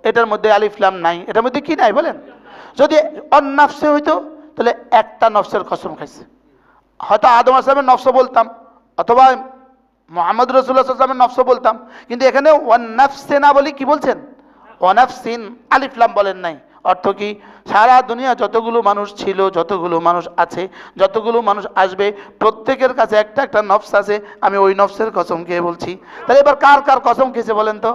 এটার মধ্যে আলিফ লাম নাই। এটার মধ্যে কি নাই বলেন? যদি অন্নাফসে হইতো তাহলে একটা নফসের কসম খাইছে। হয়তো আদম আলাইহিস সালামের নফস বলতাম, অথবা মুহাম্মদ রাসূলুল্লাহ সাল্লাল্লাহু আলাইহি ওয়াসাল্লামের নফস বলতাম, কিন্তু এখানে ওয়ান নাফসে না বলি কি বলছেন? ওয়া নাফসিন, আলিফ লাম বলেন নাই। অর্থ কি? সারা দুনিয়া যতগুলো মানুষ ছিল, যতগুলো মানুষ আছে, যতগুলো মানুষ আসবে, প্রত্যেকের কাছে একটা একটা নফস আছে। আমি ওই নফসের কসম খেয়ে বলছি। তাহলে এবার কার কার কসম খেয়েছে বলেন তো?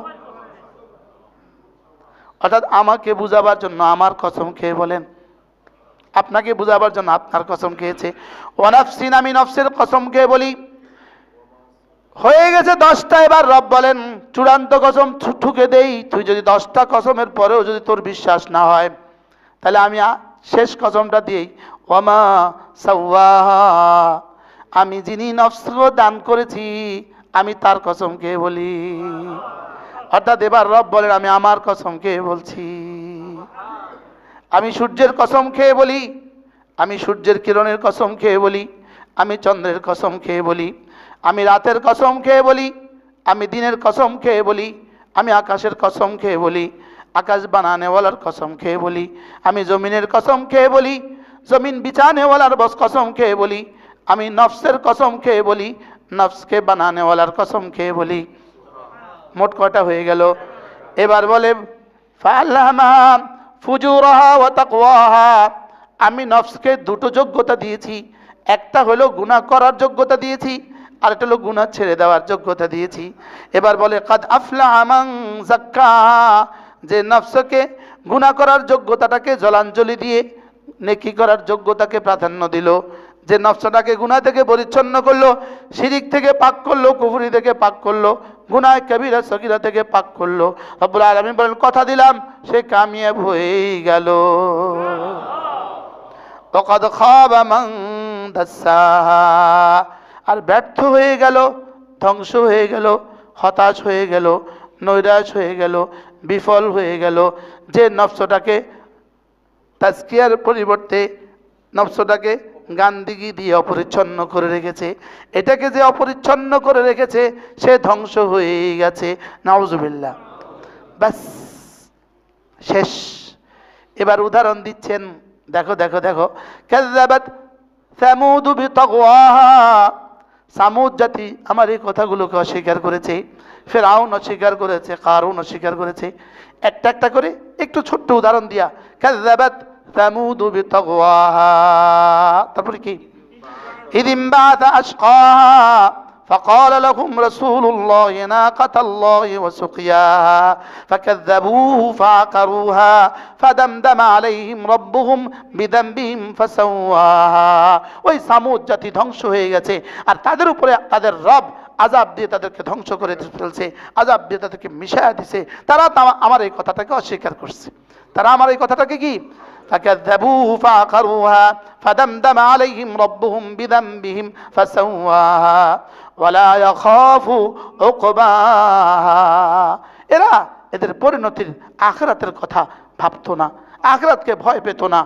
অর্থাৎ আমাকে বুঝাবার জন্য আমার কসম খেয়ে বলেন, আপনাকে বুঝাবার জন্য আপনার কসম খেয়েছে। ওয়া নাফসিন, আমি নফসের কসম খেয়ে বলি। হয়ে গেছে 10টা। এবার রব বলেন, চূড়ান্ত কসম ঠুকে দেই, তুই যদি 10টা কসমের পরেও যদি তোর বিশ্বাস না হয়, তাহলে আমি শেষ কসমটা দিই। ওয়ামা সাওয়াহা, আমি যিনি নফসকে দান করেছি, আমি তার কসম খেয়ে বলি। অর্থাৎ এবার রব বলেন, আমি আমার কসম খেয়ে বলছি। আমি সূর্যের কসম খেয়ে বলি, আমি সূর্যের কিরণের কসম খেয়ে বলি, আমি চন্দ্রের কসম খেয়ে বলি, আমি রাতের কসম খেয়ে বলি, আমি দিনের কসম খেয়ে বলি, আমি আকাশের কসম খেয়ে বলি, আকাশ বানানেওয়ালার কসম খেয়ে বলি, আমি জমিনের কসম খেয়ে বলি, জমিন বিছানেওয়ালার কসম খেয়ে বলি, আমি নফসের কসম খেয়ে বলি, নফসকে বানানেওয়ালার কসম খেয়ে বলি। মোট কয়টা হয়ে গেল? এবার বলে ফাআলহামাহা ফুজুরাহা ওয়া তাকওয়াহা, আমি নফসকে দুটো যোগ্যতা দিয়েছি। একটা হলো গুনাহ করার যোগ্যতা দিয়েছি, আর একটা হলো গুনাহ ছেড়ে দেওয়ার যোগ্যতা দিয়েছি। এবার বলে কাদ আফলাহা মান যাক্কাহা, যে নফসকে গুনাহ করার যোগ্যতাটাকে জলাঞ্জলি দিয়ে নেকি করার যোগ্যতাকে প্রাধান্য দিল, যে নফসটাকে গুনাহ থেকে পরিচ্ছন্ন করলো, শিরিক থেকে পাক করলো, কুফরি থেকে পাক করলো, গুনাহ কবিরা সগীরা থেকে পাক করলো, রব্বুল আলামিন বলেন কথা দিলাম সে কামিয়াব হয়ে গেল। ওয়াকাদ খাবা মান দাসাহা, আর ব্যর্থ হয়ে গেল, ধ্বংস হয়ে গেল, হতাশ হয়ে গেল, নৈরাশ হয়ে গেল, বিফল হয়ে গেল, যে নফসটাকে তাজকিয়ার পরিবর্তে নফসটাকে গান্দিগি দিয়ে অপরিচ্ছন্ন করে রেখেছে, এটাকে যে অপরিচ্ছন্ন করে রেখেছে সে ধ্বংস হয়ে গেছে। নাউজুবিল্লাহ। ব্যাস, শেষ। এবার উদাহরণ দিচ্ছেন, দেখো দেখো দেখো। কাযযাবাত সামুদ বিতাগওয়াহা, সামুদ জাতি আমার এই কথাগুলোকে অস্বীকার করেছে, ফিরআউন অস্বীকার করেছে, কারুন অস্বীকার করেছে। একটা একটা করে একটু ছোট্ট উদাহরণ দিয়া, কাযযাবাত সামুদ বিতাগওয়াহা, তারপরে কি? ইযিম বাআসা আশকাহা فقال لهم رسول الله ناقة الله وسقياها فكذبوه فعقروها فدمدم عليهم ربهم بذنبهم فسواها। ওই সামুদ জাতি ধ্বংস হয়ে গেছে আর তাদের উপরে তাদের রব আযাব দিয়ে তাদেরকে ধ্বংস করে ফেলছে, আযাব দিয়ে তাদেরকে মিশায়া দিছে। তারা আমার এই কথাটাকে অস্বীকার করছে, তারা আমার এই কথাটাকে কি فكذبوه فعقروها فدمدم عليهم ربهم بذنبهم فسواها ولا يخاف عقباها। এরা এদের পরিণতির আখিরাতের কথা ভাবতো না, আখিরাতকে ভয় পেত না।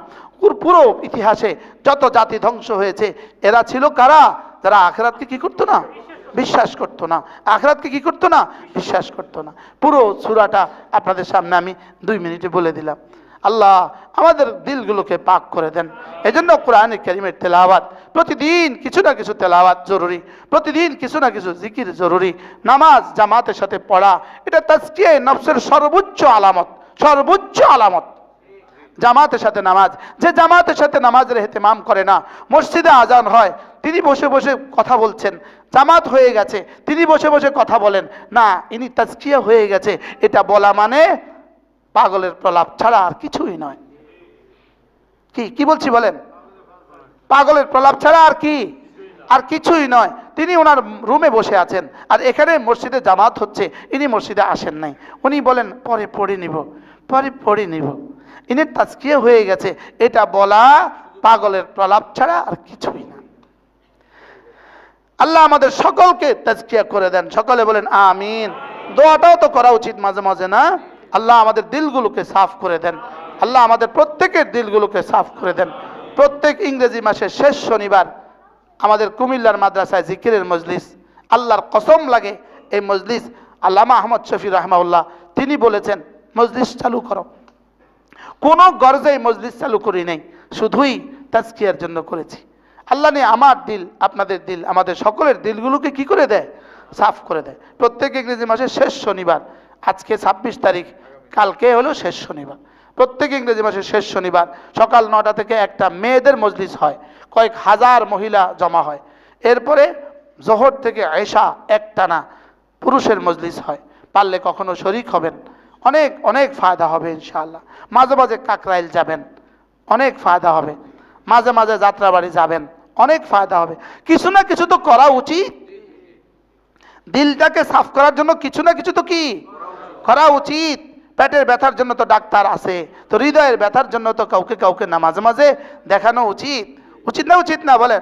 পুরো ইতিহাসে যত জাতি ধ্বংস হয়েছে এরা ছিল কারা? যারা আখিরাতকে কি করতো না, বিশ্বাস করতো না। আখিরাতকে কি করতো না, বিশ্বাস করতো না। পুরো সূরাটা আপনাদের সামনে আমি 2 মিনিটে বলে দিলাম। আল্লাহ আমাদের দিলগুলোকে পাক করে দেন। এজন্য কোরআনে কারীমের তেলাওয়াত প্রতিদিন কিছু না কিছু তেলাওয়াত জরুরি, প্রতিদিন কিছু না কিছু জিকির জরুরি। নামাজ জামাতের সাথে পড়া এটা তাজকিয়ে নফসের সর্বোচ্চ আলামত, সর্বোচ্চ আলামত জামাতের সাথে নামাজ। যে জামাতের সাথে নামাজের ইহতিমাম করে না, মসজিদে আজান হয় তিনি বসে বসে কথা বলছেন, জামাত হয়ে গেছে তিনি বসে বসে কথা বলেন না, ইনি তাজকিয়া হয়ে গেছে, এটা বলা মানে পাগলের প্রলাপ ছাড়া আর কিছুই নয়। কি বলছি বলেন? পাগলের প্রলাপ ছাড়া আর কি, আর কিছুই নয়। তিনি ওনার রুমে বসে আছেন আর এখানে মসজিদে জামাত হচ্ছে, ইনি মসজিদে আসেন নাই, উনি বলেন পরে পড়ে নিব, পরে পড়ে নিব। ইনি তাজকিয়া হয়ে গেছে, এটা বলা পাগলের প্রলাপ ছাড়া আর কিছুই না। আল্লাহ আমাদের সকলকে তাজকিয়া করে দেন, সকলে বলেন আমিন। দোয়াটাও তো করা উচিত মাঝে মাঝে না? আল্লাহ আমাদের দিলগুলোকে সাফ করে দেন, আল্লাহ আমাদের প্রত্যেকের দিলগুলোকে সাফ করে দেন। প্রত্যেক ইংরেজি মাসের শেষ শনিবার আমাদের কুমিল্লার মাদ্রাসায় জিকিরের মজলিস, আল্লাহর কসম লাগে এই মজলিস আল্লামা আহমদ শফি রাহমাহুল্লাহ তিনি বলেছেন মজলিস চালু করো। কোনো গরজে মজলিস চালু করি নাই, শুধুই তাজকিয়ার জন্য করেছি। আল্লাহ নিয়ে আমার দিল, আপনাদের দিল, আমাদের সকলের দিলগুলোকে কি করে দেয়, সাফ করে দেয়। প্রত্যেক ইংরেজি মাসের শেষ শনিবার, আজকে 26 তারিখ, কালকে হলো শেষ শনিবার, প্রত্যেক ইংরেজি মাসের শেষ শনিবার সকাল 9টা থেকে একটা মেয়েদের মজলিস হয়, কয়েক হাজার মহিলা জমা হয়। এরপরে জোহর থেকে এশা একটানা পুরুষের মজলিস হয়। পারলে কখনো শরীক হবেন, অনেক অনেক ফায়দা হবে ইনশাআল্লাহ। মাঝে মাঝে কাকরাইল যাবেন, অনেক ফায়দা হবে। মাঝে মাঝে যাত্রাবাড়ি যাবেন, অনেক ফায়দা হবে। কিছু না কিছু তো করা উচিত, দিলটাকে সাফ করার জন্য কিছু না কিছু তো কি করা উচিত। পেটের ব্যথার জন্য তো ডাক্তার আছে, তো হৃদয়ের ব্যথার জন্য তো কাউকে কাউকে না মাঝে মাঝে দেখানো উচিত, উচিত না উচিত না বলেন?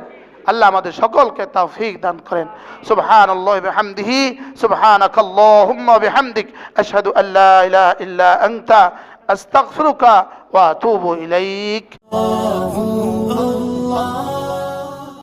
আল্লাহ আমাদের সকলকে তৌফিক দান করেন। সুবহানাল্লাহি ওয়া বিহামদিহি, সুবহানাকাল্লাহুম্মা ওয়া বিহামদিক, আশহাদু আল্লা ইলাহা ইল্লা আনতা, আস্তাগফিরুকা ওয়া আতুবু ইলাইক।